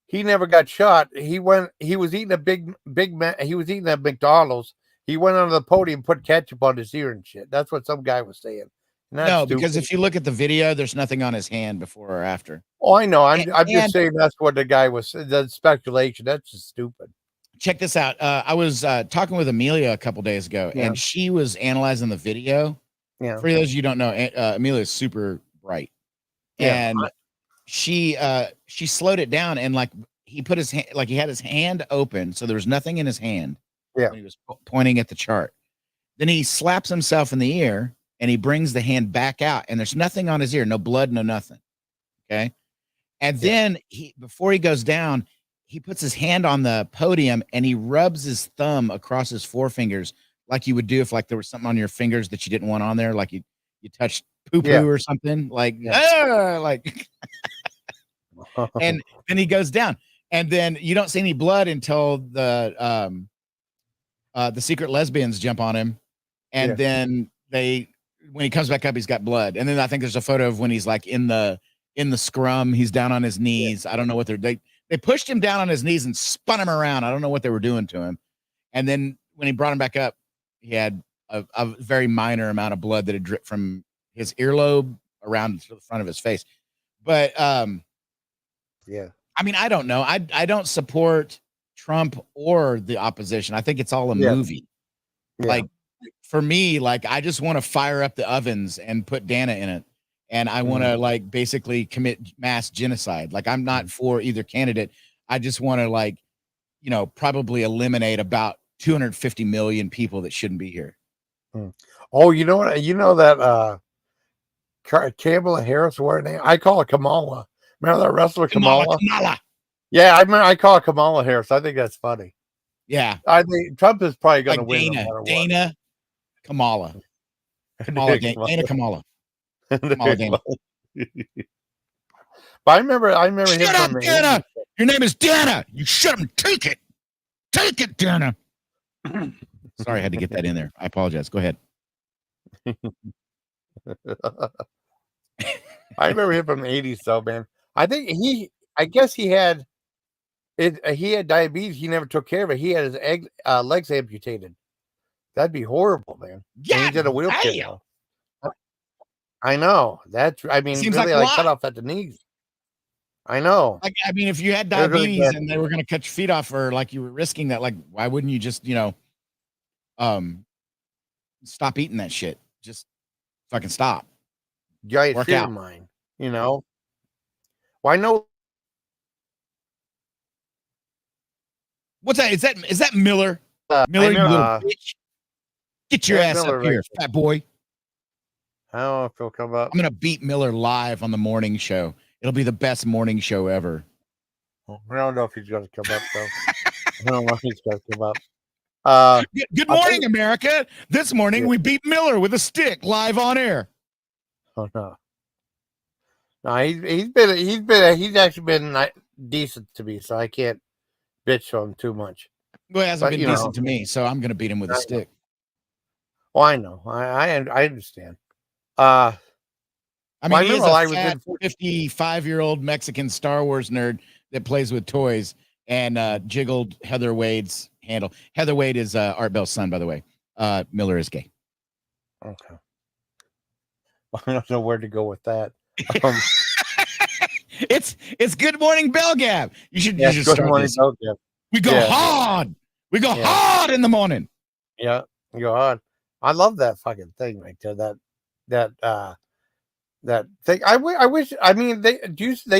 he never got shot. He was eating he was eating at McDonald's. He went onto the podium, put ketchup on his ear and shit. That's what some guy was saying. No, because if you look at the video, there's nothing on his hand before or after. Oh, I know. I'm just saying that's what the guy was. That's speculation. That's just stupid. Check this out. I was talking with Amelia a couple days ago, and she was analyzing the video. Yeah. For those of you who don't know, Amelia is super bright, and she slowed it down, and like he put his hand, like he had his hand open, so there was nothing in his hand. Yeah. When he was pointing at the chart. Then he slaps himself in the ear, and he brings the hand back out, and there's nothing on his ear, no blood, no nothing. Okay. And then before he goes down, he puts his hand on the podium and he rubs his thumb across his forefingers like you would do if like there was something on your fingers that you didn't want on there, like you touched poo-poo or something, like like and then he goes down. And then you don't see any blood until the secret lesbians jump on him. And then when he comes back up, he's got blood. And then I think there's a photo of when he's like in the scrum, he's down on his knees. I don't know what they pushed him down on his knees and spun him around. I don't know what they were doing to him. And then when he brought him back up, he had a very minor amount of blood that had dripped from his earlobe around to the front of his face. But I mean, I don't know. I don't support Trump or the opposition. I think it's all a movie. Like for me, like I just want to fire up the ovens and put Dana in it. And I want to like basically commit mass genocide. Like I'm not for either candidate. I just want to like, probably eliminate about 250 million people that shouldn't be here. Oh, you know what? You know that Kamala Harris, what her name? I call her Kamala. Remember that wrestler Kamala? Yeah, I call her Kamala Harris. I think that's funny. Yeah. I think Trump is probably going to win. Dana, Kamala. Dana, Kamala. Dana. But I remember shut up, Dana. Your name is Dana. You shut him. Take it. Take it, Dana. Sorry, I had to get that in there. I apologize. Go ahead. I remember him from the 80s, though, man. I guess he had diabetes. He never took care of it. He had his legs amputated. That'd be horrible, man. Yeah, he's in a wheelchair now. I know. I mean, seems really, like cut off at the knees. I know. Like, I mean, if you had diabetes and they were going to cut your feet off, or like you were risking that, like, why wouldn't you just, stop eating that shit? Just fucking stop. giant Work fear out. of mine. You know, why no? What's that? Is that Miller? I Miller, you know. little bitch. Get your There's ass Miller up right here, there. fat boy. I don't know if he'll come up. I'm gonna beat Miller live on the morning show. It'll be the best morning show ever. I don't know if he's going to come up though. I don't know if he's going to come up. Good I'll tell morning, you- America. This morning Yeah. we beat Miller with a stick live on air. Oh no. No, he's actually been decent to me, so I can't bitch on him too much. Well, he hasn't But, been you decent know, to me, so I'm gonna beat him with a I know. stick. Well, I know. I understand. I Well, mean, I he is remember a I was fat in 55-year-old Mexican Star Wars nerd that plays with toys and jiggled Heather Wade's handle. Heather Wade is Art Bell's son, by the way. Miller is gay. Okay. I don't know where to go with that. Um, It's Good Morning Bellgab. You should yeah, start good morning, this. Bellgab. We go Yeah. hard. We go Yeah. hard in the morning. Yeah, go on. I love that fucking thing right there. That thing. I wish. I mean, they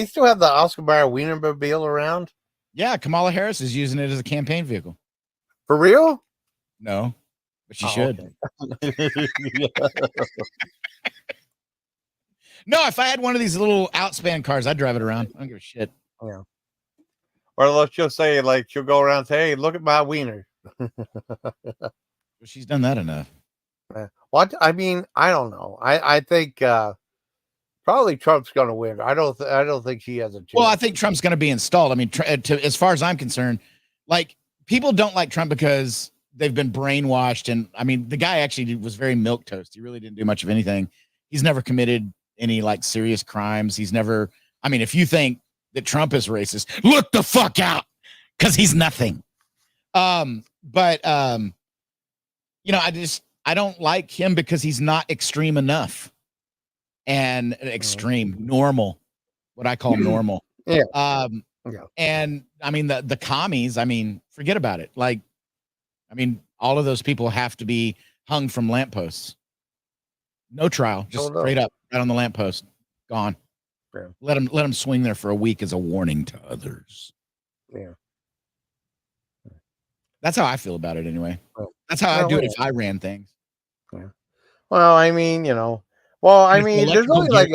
still have the Oscar Mayer Wienermobile around Yeah, Kamala Harris is using it as a campaign vehicle. for real? No, but she Oh, should. okay. Yeah. No, if I had one of these little outspan cars, I'd drive it around. I don't give a shit. Yeah. Or let's just say, like, she'll go around and say, "Hey, look at my wiener." Well, she's done that enough. What? I mean, I don't know. I think probably Trump's going to win. I don't think she has a chance. Well, I think Trump's going to be installed. I mean, as far as I'm concerned, like people don't like Trump because they've been brainwashed. And I mean, the guy actually was very milquetoast. He really didn't do much of anything. He's never committed any like serious crimes. He's never. I mean, if you think that Trump is racist, look the fuck out because he's nothing. But you know, I don't like him because he's not extreme enough. And extreme, normal, what I call normal. Yeah. Yeah. And I mean the commies, I mean, forget about it. Like, I mean, all of those people have to be hung from lampposts. No trial, just straight up, right on the lamppost, gone. Yeah. Let them swing there for a week as a warning to others. Yeah. That's how I feel about it anyway. Well, that's how I'd do it if I ran things. Yeah. Well, I mean, you know, I mean, there's only like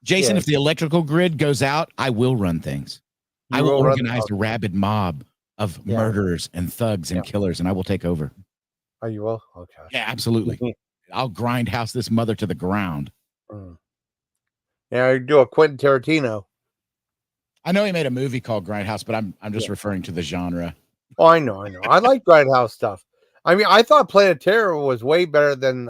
Jason, yeah. if the electrical grid goes out, I will run things. I will organize a rabid mob of murderers and thugs and killers, and I will take over. Oh, you will? Okay. Yeah, absolutely. I'll grindhouse this mother to the ground. Yeah, I do a Quentin Tarantino. I know he made a movie called Grindhouse, but I'm just referring to the genre. Oh, I know. I like Grindhouse stuff. I mean, I thought Planet Terror was way better than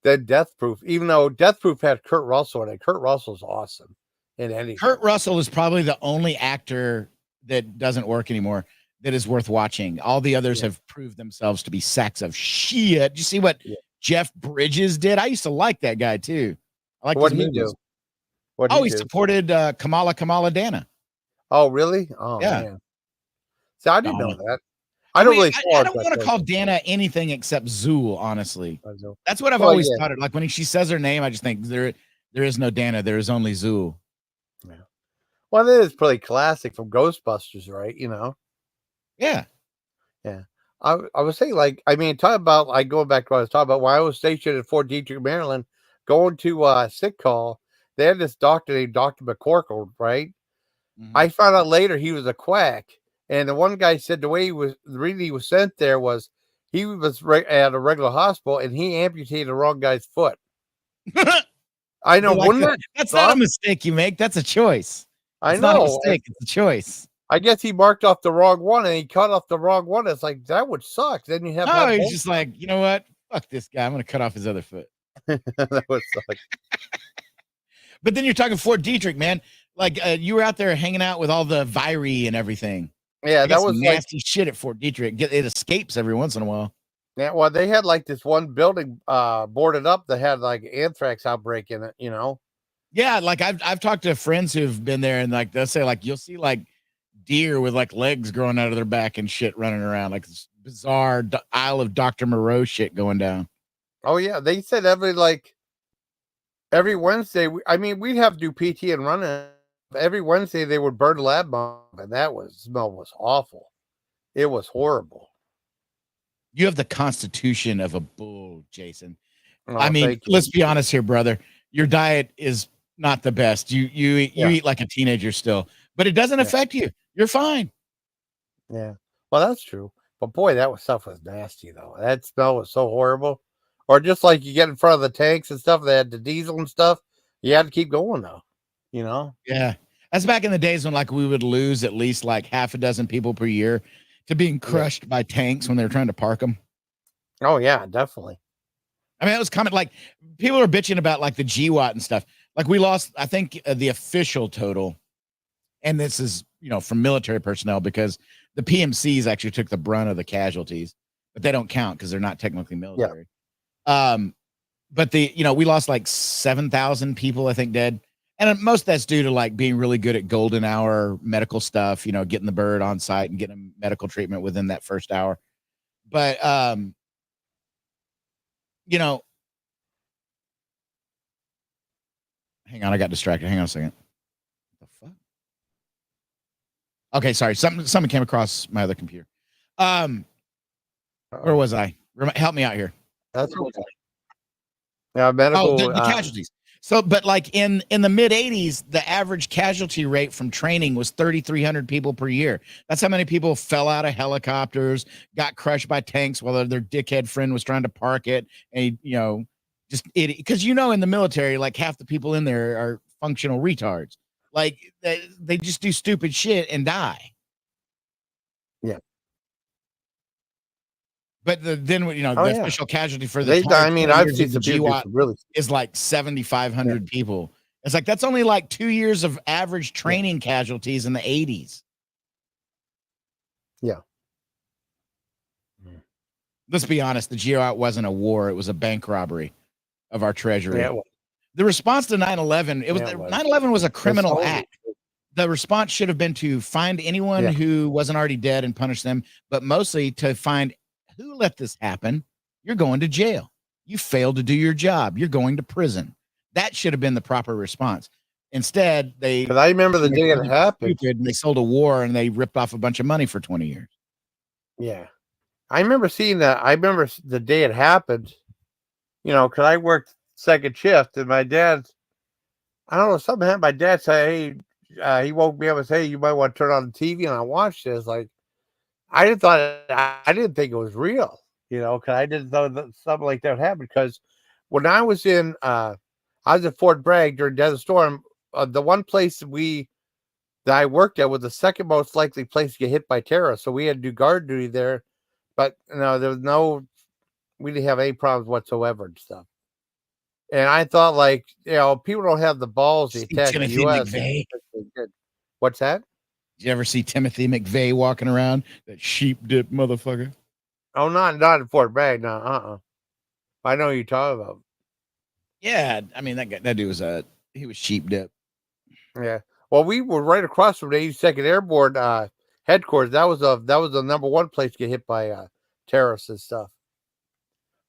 Death Proof, even though Death Proof had Kurt Russell in it. Kurt Russell's awesome in anything. Kurt Russell is probably the only actor that doesn't work anymore that is worth watching. All the others have proved themselves to be sacks of shit. Did you see what Jeff Bridges did? I used to like that guy too. I like what his he movies. do. He supported Kamala Dana. Oh, really? Oh, yeah. Man. See, I didn't know that. I don't want to call Dana anything except Zool, honestly. That's what I've always thought. Like when she says her name, I just think there is no Dana, there is only Zool. Yeah. Well, it is pretty classic from Ghostbusters, right? You know? Yeah. Yeah. I was saying, like, I mean, talk about, like, going back to what I was talking about, when I was stationed at Fort Detrick, Maryland, going to sick call, they had this doctor named Dr. McCorkle, right? Mm-hmm. I found out later he was a quack. And the one guy said the reason he was sent there was he was at a regular hospital and he amputated the wrong guy's foot. I know. That's not a mistake you make. That's a choice. It's not a mistake. It's a choice. I guess he marked off the wrong one and he cut off the wrong one. It's like, that would suck. Then you have. Oh, he's just like, you know what? Fuck this guy. I'm going to cut off his other foot. That would suck. But then you're talking Fort Detrick, man. Like you were out there hanging out with all the Viry and everything. Yeah, that was nasty shit at Fort Detrick. It escapes every once in a while. Yeah, well, they had like this one building boarded up that had like anthrax outbreak in it, you know. Yeah, like I've talked to friends who've been there, and like they'll say like you'll see like deer with like legs growing out of their back and shit running around, like this bizarre Isle of Dr. Moreau shit going down. Oh yeah, they said every like every Wednesday, we'd have to do PT and running. Every Wednesday they would burn lab bomb, and smell was awful. It was horrible. You have the constitution of a bull, Jason. I Oh, mean, thank you. let's be honest here, brother. Your diet is not the best. You Yeah. eat like a teenager still, but it doesn't affect you. You're fine. Yeah. Well, that's true. But boy, stuff was nasty though. That smell was so horrible. Or just like you get in front of the tanks and stuff, they had the diesel and stuff. You had to keep going though. You know? Yeah. That's back in the days when like we would lose at least like half a dozen people per year to being crushed by tanks when they were trying to park them. Oh yeah, definitely. I mean, it was coming like people are bitching about like the GWAT and stuff. Like we lost, I think the official total, and this is, from military personnel because the PMCs actually took the brunt of the casualties, but they don't count because they're not technically military. Yeah. But we lost like 7,000 people, I think, dead. And most of that's due to like being really good at golden hour medical stuff, getting the bird on site and getting medical treatment within that first hour. But, hang on, I got distracted. Hang on a second. What the fuck? Okay, sorry. Something came across my other computer. Where was I? Help me out here. That's cool. Yeah, medical. The casualties. So, but like in the mid 80s, the average casualty rate from training was 3,300 people per year. That's how many people fell out of helicopters, got crushed by tanks while their dickhead friend was trying to park it. And, just idiot. Because, in the military, like half the people in there are functional retards. Like they just do stupid shit and die. Yeah. But then the official casualty for the I've seen some GWAT really is like 7,500 people. It's like that's only like 2 years of average training casualties in the 80s. Yeah. Let's be honest, the GWAT wasn't a war; it was a bank robbery of our treasury. Yeah, the response to 9/11, 9/11 was a criminal act. The response should have been to find anyone who wasn't already dead and punish them, but mostly to find who let this happen. You're going to jail. You failed to do your job. You're going to prison. That should have been the proper response. Instead, because I remember the day it happened. And they sold a war and they ripped off a bunch of money for 20 years. Yeah. I remember seeing that. I remember the day it happened, because I worked second shift and my dad, I don't know, something happened. My dad said, hey, he woke me up and said, hey, you might want to turn on the TV. And I watched it. It's like, I didn't think it was real, because I didn't know that something like that would happen. Because when I was I was at Fort Bragg during Desert Storm, the one place that I worked at was the second most likely place to get hit by terrorists. So we had to do guard duty there, but we didn't have any problems whatsoever and stuff. And I thought, like, people don't have the balls to attack the U.S. What's that? Did you ever see Timothy McVeigh walking around? That sheep dip motherfucker. Oh, not in Fort Bragg. No, I know who you're talking about. Yeah, I mean that dude was he was sheep dip. Yeah. Well, we were right across from the 82nd Airborne headquarters. That was the number one place to get hit by terrorists and stuff.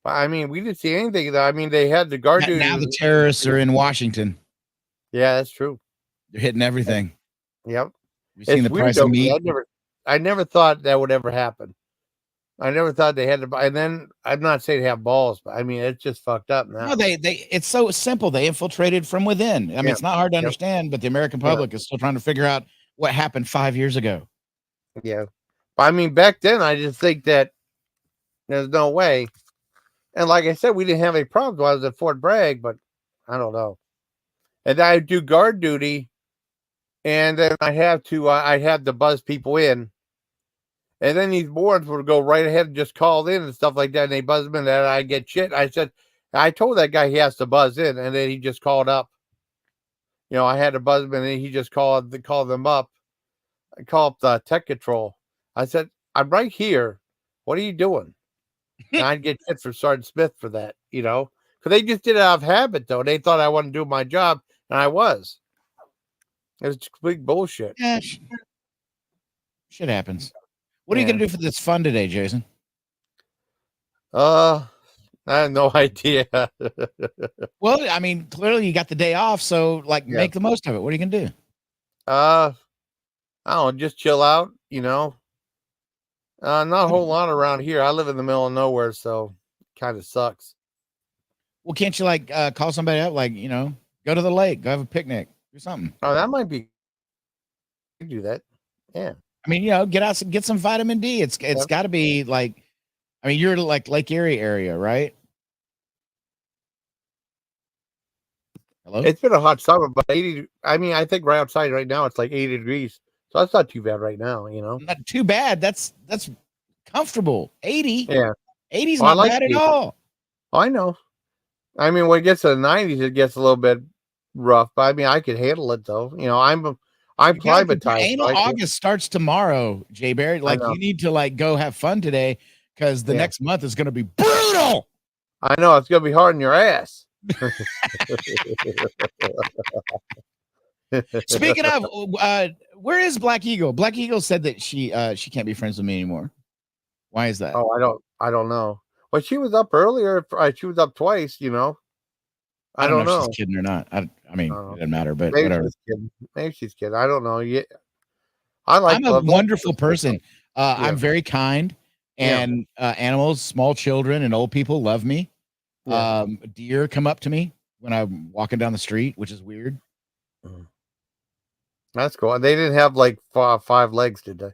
But I mean, we didn't see anything. I mean, they had the guard duty. Now the terrorists are in Washington. Yeah, that's true. They're hitting everything. Yep. You've seen the price of meat. I never thought that would ever happen. I never thought they had to buy. And then I'm not saying they have balls, but I mean, it's just fucked up now. No, it's so simple. They infiltrated from within. I mean, it's not hard to understand, but the American public is still trying to figure out what happened 5 years ago. Yeah. But I mean, back then, I just think that there's no way. And like I said, we didn't have any problems while I was at Fort Bragg, but I don't know. And I'd do guard duty. And then I'd have to buzz people in. And then these boards would go right ahead and just call in and stuff like that. And they buzz them in and I get shit. I told that guy he has to buzz in. And then he just called up. I had to buzz him in and he just called them up. I call up the tech control. I said, I'm right here. What are you doing? And I'd get shit for Sergeant Smith for that, because they just did it out of habit, though. They thought I wasn't doing my job. And I was. It was complete bullshit. Yeah, shit happens. What are you going to do for this fun today, Jason? I have no idea. Well, I mean, clearly you got the day off, so like Yeah. make the most of it. What are you gonna do? I don't know, just chill out, not a whole lot around here. I live in the middle of nowhere, so kind of sucks. Well, can't you like call somebody up, like, go to the lake, go have a picnic, do something. Oh, that might be. I could do that. Yeah. I mean, get out, get some vitamin D. It's Yep. got to be like, I mean, you're like Lake Erie area, right? Hello. It's been a hot summer, but 80. I mean, I think right outside right now it's like 80 degrees, so that's not too bad right now. Not too bad. That's comfortable. 80. Yeah. 80 is Well, I not like bad at 80. all. I know. I mean, when it gets to the 90s, it gets a little bit rough, but I mean, I could handle it though. I'm You gotta prepare. climatized. Anal So August starts tomorrow, Jay Barrett. Like, know. you need to like go have fun today, because the Yeah. next month is going to be brutal. I know it's gonna be hard in your ass. Speaking of, where is Black Eagle? Black Eagle said that she can't be friends with me anymore. Why is that? Oh, I don't know. Well, she was up earlier. She was up twice. I don't know if know. she's kidding or not. I mean, Oh. it doesn't matter, but Maybe whatever. she's kidding. Maybe she's kidding. I don't know. Yeah, I'm a wonderful person. Yeah. I'm very kind, and animals, small children, and old people love me. Yeah. Deer come up to me when I'm walking down the street, which is weird. That's cool. They didn't have like 5 legs, did they?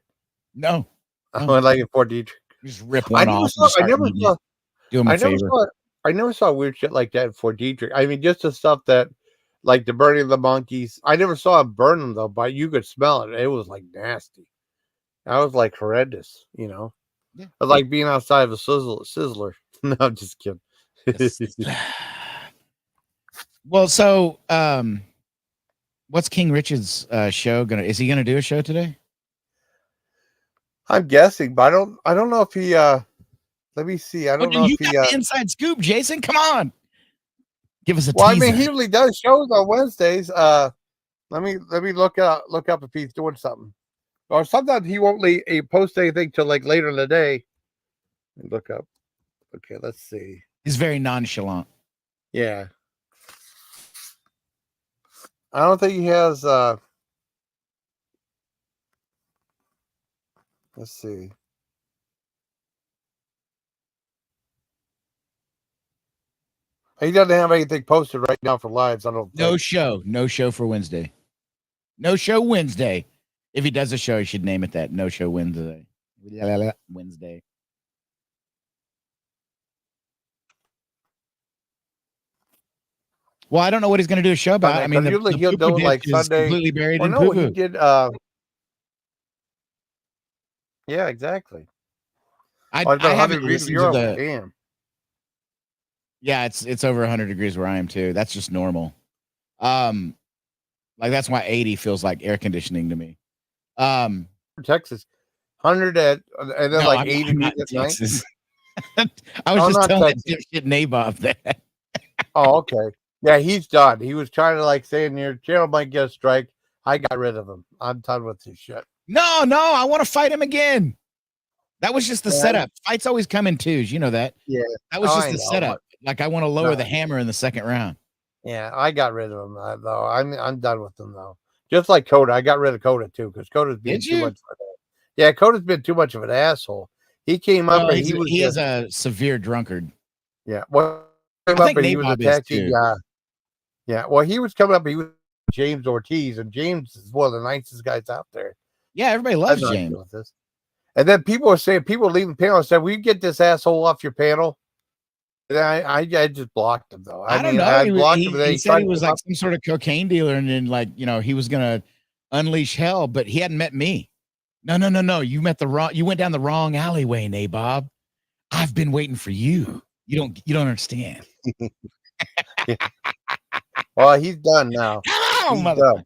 No. Like in Fort Detrick. Just rip one off. Do them a favor. I never saw weird shit like that in Fort Detrick. I mean, just the stuff that, like the burning of the monkeys. I never saw them burn them though, but you could smell it. It was like nasty. That was like horrendous. Yeah. It was like being outside of a sizzler. No, I'm just kidding. Well, so what's King Richard's show gonna? Is he gonna do a show today? I'm guessing, but I don't know if he. Let me see. I don't know You if he. got the inside scoop, Jason. Come on, give us a Well, teaser. I mean, he usually does shows on Wednesdays. Let me look up if he's doing something, or sometimes he won't post anything till like later in the day. Look up. Okay, let's see. He's very nonchalant. Yeah, I don't think he has. Let's see. He doesn't have anything posted right now for lives. I don't think. No show for Wednesday. No show Wednesday. If he does a show, he should name it that. No show Wednesday. Wednesday. Well, I don't know what he's going to do a show about. I mean, usually he'll do like Sunday. Completely buried in no, poo-poo. he did. Yeah, exactly. I It's about 100 haven't degrees in listened to Europe. the. Damn. Yeah, it's over 100 degrees where I am too. That's just normal. Like that's why 80 feels like air conditioning to me. Texas, 100 and then No, like I'm 80 not degrees in at night. Texas. I was just not telling that Texas. dipshit Nabob that. Oh, okay. Yeah, he's done. He was trying to like saying your channel might get a strike. I got rid of him. I'm done with his shit. No, I want to fight him again. That was just the Yeah. setup. Fights always come in twos. You know that. Yeah. That was Oh, just I the know, setup. Like I want to lower No. the hammer in the second round. Yeah, I got rid of him though. I'm done with him though. Just like Coda, I got rid of Coda too because Coda's been Did too you? much. Yeah, Coda's been too much of an asshole. He came up and he is a severe drunkard. Yeah, well, I think he was Nabob is attacking. too. Yeah, well, he was coming up. He was James Ortiz, and James is one of the nicest guys out there. Yeah, everybody loves I'm not James. doing this. And then people are saying, people leaving the panel and said, "Will you get this asshole off your panel?" And I just blocked him though. I don't mean, know. I blocked him. And then He said tried he to was come like up- some sort of cocaine dealer, and then like he was gonna unleash hell, but he hadn't met me. No. You went down the wrong alleyway, Nabob. I've been waiting for you. You don't understand. Well, he's done now. Oh, He's mother. done.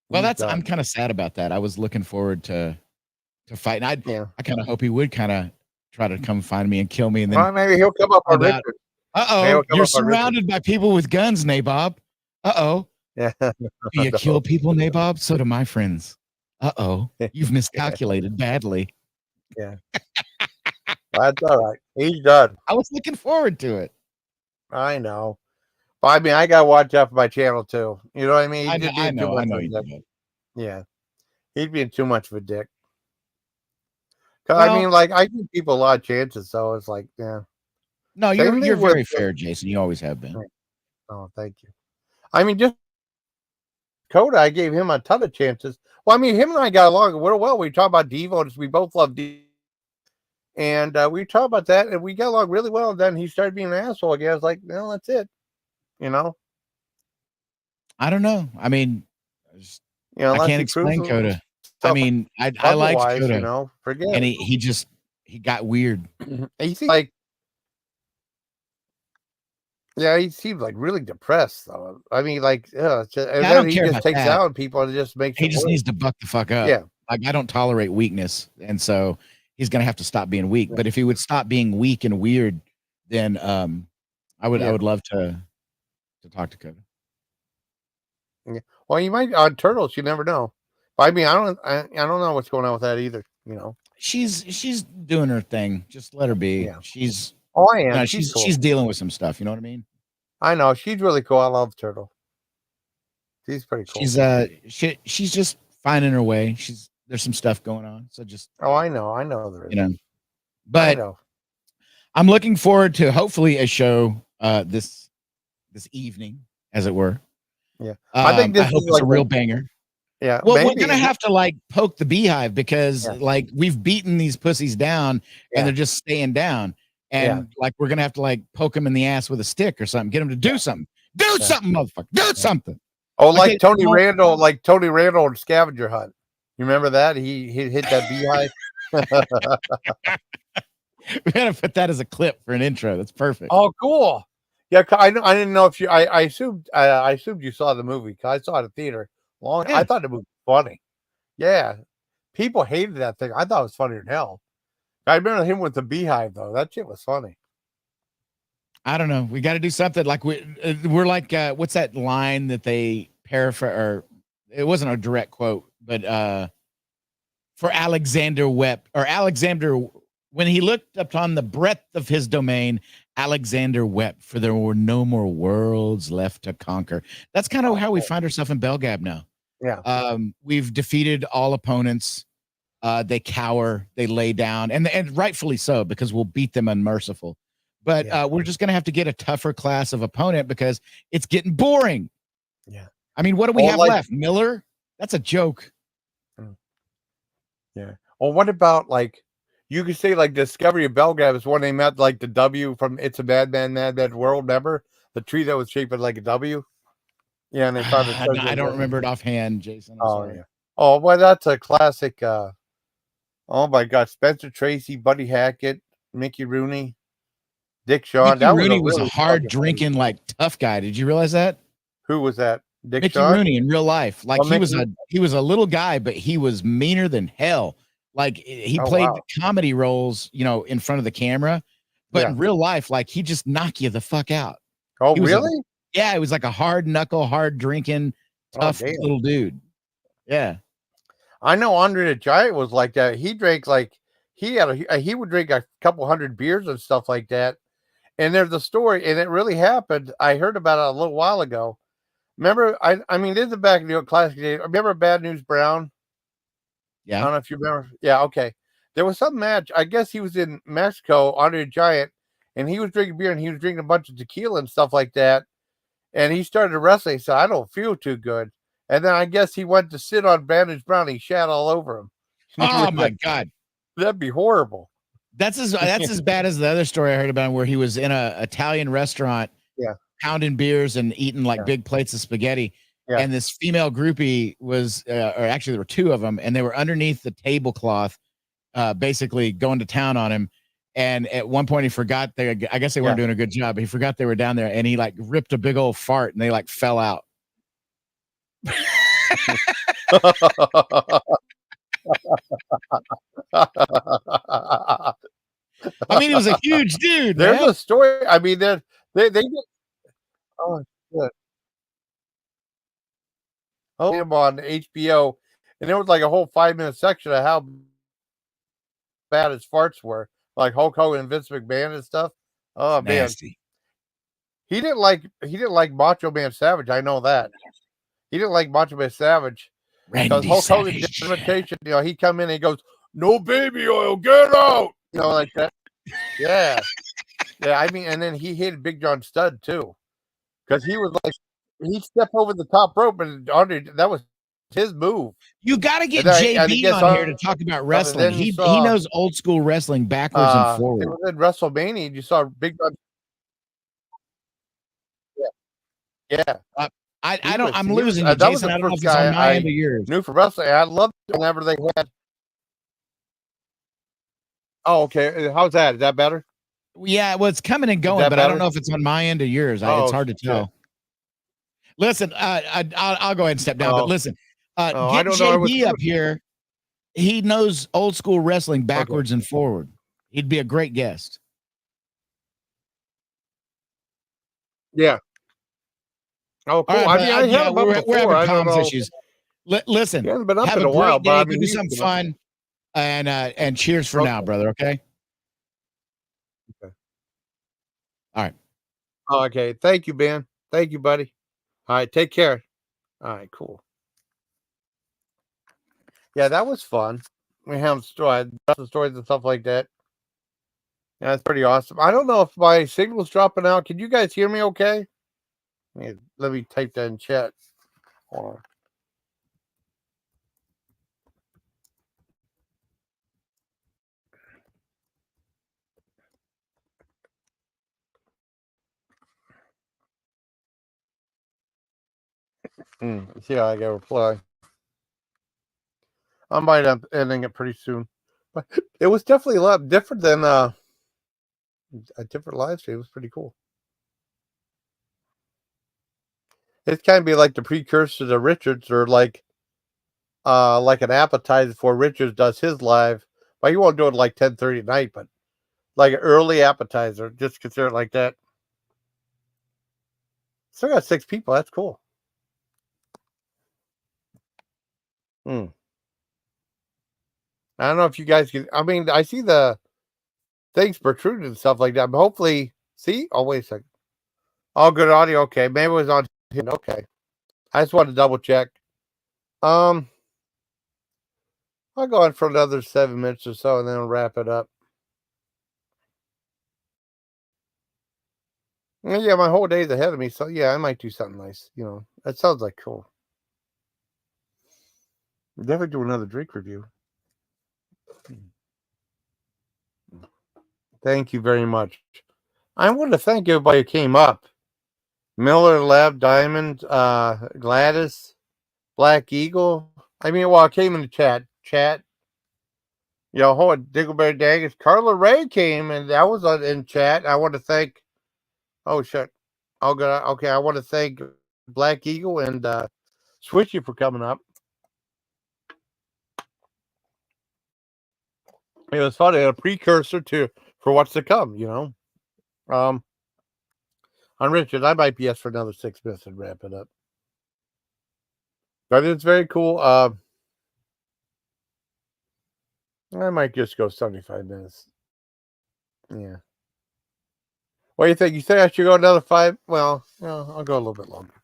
Well, He's I'm done. kind of sad about that. I was looking forward to fighting. I kind of hope he would kind of try to come find me and kill me, and then Well, maybe he'll come up on find out, Richard. uh-oh, you're surrounded by people with guns, Nabob. Uh-oh. Yeah. Do you kill people, Nabob? So do my friends. Uh-oh. You've miscalculated badly. Yeah. That's all right. He's done. I was looking forward to it. I know. But I mean, I gotta watch out for my channel too. You know what I mean? He's I know, just I being too know, I much know of a you dick. did. Yeah, he's being too much of a dick. Cause I Well, mean, like I give people a lot of chances, so it's like, yeah. no, Same you're thing with. very fair, Jason. You always have been. Oh, thank you. I mean, just Coda, I gave him a ton of chances. Well, I mean, him and I got along real well. We talked about Devo, and we both love Devo. And we talked about that, and we got along really well. And then he started being an asshole again. I was like, well, that's it. You know, I don't know. I mean, I unless can't he proves explain Coda. I himself mean, I liked otherwise, Coda, forget and it. he got weird. He seemed like, yeah, he seemed like really depressed, though. I mean, like, and Yeah, I then don't he care just about takes that. out people and it just makes He it just worse. needs to buck the fuck up. Yeah. Like, I don't tolerate weakness, and so he's gonna have to stop being weak. Yeah. But if he would stop being weak and weird, then I Yeah. would love to talk to Coda. Yeah. Well, you might on Turtles. You never know. But I mean, I don't know what's going on with that either. She's doing her thing. Just let her be. Yeah. She's Oh, I am. She's cool. she's dealing with some stuff. You know what I mean? I know she's really cool. I love Turtle. She's pretty cool. She's just finding her way. There's some stuff going on. So just Oh, I know. I know there is. I But know. I'm looking forward to hopefully a show this evening, as it were. Yeah. I think this I hope is it's like a real banger. Yeah. Well, maybe. we're gonna have to like poke the beehive because like we've beaten these pussies down and they're just staying down. And like we're gonna have to like poke them in the ass with a stick or something, get them to do something. Do something, motherfucker. Do something. Oh, like Tony Randall, and Scavenger Hunt. You remember that? He hit that beehive. We gotta put that as a clip for an intro. That's perfect. Oh, cool. Yeah, I know. I didn't know if you. I assumed you saw the movie because I saw it in the theater. I thought it was funny. Yeah, people hated that thing. I thought it was funnier than hell. I remember him with the beehive though. That shit was funny. I don't know. We got to do something like we're like what's that line that they paraphrase? Or it wasn't a direct quote, but for Alexander wept, or Alexander, when he looked upon the breadth of his domain, Alexander wept, for there were no more worlds left to conquer. That's kind of how we find ourselves in Bellgab now. Yeah. We've defeated all opponents. They cower, they lay down, and rightfully so, because we'll beat them unmerciful. But we're just gonna have to get a tougher class of opponent because it's getting boring. Yeah. I mean, what do we have left? Miller? That's a joke. Yeah. Well, what about like you could say like Discovery of Bellgab is when they met like the W from It's a Mad World, remember? The tree that was shaped like a W. Yeah, and they found it. I don't remember it offhand, Jason. I'm sorry. Yeah. Oh, well, that's a classic. Oh my God, Spencer Tracy, Buddy Hackett, Mickey Rooney, Dick Shawn. Mickey Rooney was a hard drinking, like tough guy. Did you realize that? Who was that? Mickey Rooney in real life. Like he was a little guy, but he was meaner than hell. Like he played comedy roles, in front of the camera, but in real life, like he just knock you the fuck out. Oh, really? He was like a hard knuckle, hard drinking, tough little dude. Yeah. I know Andre the Giant was like that. He drank like he would drink a couple hundred beers and stuff like that. And there's a story, and it really happened. I heard about it a little while ago. Remember, I mean, this is back in the classic days. Remember Bad News Brown? Yeah. I don't know if you remember. Yeah, okay. There was some match. I guess he was in Mexico, Andre the Giant, and he was drinking beer and he was drinking a bunch of tequila and stuff like that. And he started wrestling. He said, I don't feel too good. And then I guess he went to sit on Bandage Brown. He shat all over him. Oh my God. That'd be horrible. That's as bad as the other story I heard about him, where he was in a Italian restaurant, pounding beers and eating like big plates of spaghetti. Yeah. And this female groupie was, or actually there were two of them, and they were underneath the tablecloth, basically going to town on him. And at one point he forgot I guess they weren't doing a good job, but he forgot they were down there, and he like ripped a big old fart and they like fell out. I mean, he was a huge dude. There's a story. I mean, they get, oh shit. Oh, him on HBO, and there was like a whole 5-minute section of how bad his farts were. like Hulk Hogan and Vince McMahon and stuff. Oh man, Nasty. he didn't like Macho Man Savage. I know that he didn't like Macho Man Savage because Randy Hulk Hogan did Savage. an imitation. You know, he come in and he goes, "No baby oil, get out!" You know, like that. Yeah, yeah. I mean, and then he hated Big John Studd too because he was like he stepped over the top rope and Andre that was his move. You got to get And then he JB gets on here to on, talk about and wrestling. then you He saw knows old school wrestling backwards and it forward. was in WrestleMania. You saw Big John. Yeah, I don't. I'm he was, losing you, that was Jason. the I don't know if first it's on guy my end I or yours. knew for wrestling. I loved it whenever they had. Oh, okay. How's that? Is that better? Yeah, well, it's coming and Is going, that but I don't better? know if it's on my end or yours. It's Oh, hard to shit. tell. Listen, I'll go ahead and step down, but Oh. listen, Oh, I get don't know. I was JB up here. He knows old school wrestling backwards and forward. He'd be a great guest. Yeah. Oh, cool. All right, I but mean, I had him up we're before. having I don't comms know. issues. Listen, He hasn't been up have in a a while, great but I day. Go mean, do he's something been up. fun, and cheers for now, brother. Okay. Okay. All right. Okay. Thank you, Ben. Thank you, buddy. All right. Take care. All right. Cool. Yeah, that was fun. We have stories and stuff like that. Yeah, that's pretty awesome. I don't know if my signal's dropping out. Can you guys hear me okay? Let me type that in chat. Hold on. See how I get a reply. I might end ending it pretty soon. But it was definitely a lot different than a different live stream. It was pretty cool. It's kind of be like the precursor to Richards, or like an appetizer before Richards does his live. But he won't do it like 10:30 at night, but like an early appetizer. Just consider it like that. Still got 6 people. That's cool. I don't know if you guys can. I mean, I see the things protruding and stuff like that. But hopefully, see. Oh, wait a second. All good audio. Okay, maybe it was on. Okay, I just wanted to double check. I'll go on for another 7 minutes or so, and then I'll wrap it up. Yeah, my whole day's ahead of me, so yeah, I might do something nice. You know, that sounds like cool. Definitely do another drink review. Thank you very much. I want to thank everybody who came up. Miller, Lab, Diamond, Gladys, Black Eagle. I mean, well, I came in the chat. You know, hold on, Diggleberry Daggers. Carla Ray came, and that was in chat. I want to thank. Oh shit. Oh god. Okay, I want to thank Black Eagle and Swishy for coming up. It was funny, a precursor for what's to come. You know. On Richard, I might be yes for another 6 minutes and wrap it up. But it's very cool. I might just go 75 minutes. Yeah. What do you think? You think I should go another 5? Well, I'll go a little bit longer.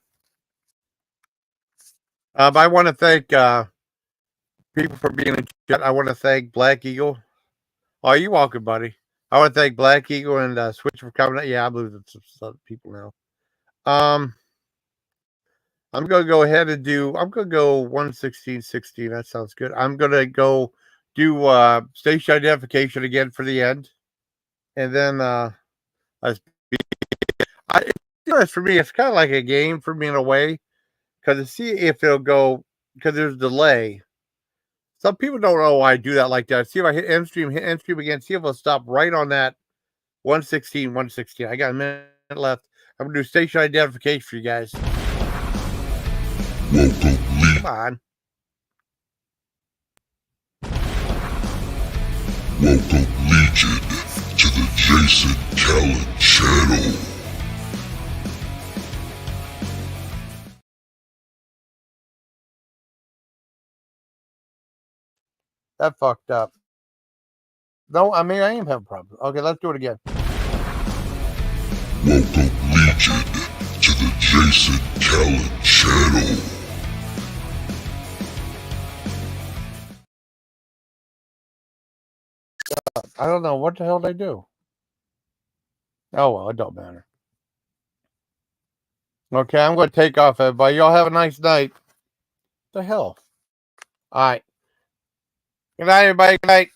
I want to thank people for being in chat. I want to thank Black Eagle. Oh, you're welcome, buddy. I want to thank Black Eagle and Switch for coming. Yeah, I'm losing some people now. I'm gonna go ahead and do. I'm gonna go 116.16. That sounds good. I'm gonna go do station identification again for the end, and then for me, it's kind of like a game for me in a way, because to see if it'll go, because there's delay. Some people don't know why I do that like that. See if I hit end stream again. See if it'll stop right on that 116. I got a minute left. I'm gonna do station identification for you guys. Come on. Welcome, Legion, to the Jason Callan channel. That fucked up. No, I mean I am having problems. Okay, let's do it again. Welcome, Legion, to the Jason Callan channel. I don't know what the hell they do. Oh well, it don't matter. Okay, I'm going to take off, everybody. Y'all have a nice night. The hell. All right. Good night, everybody. Good night.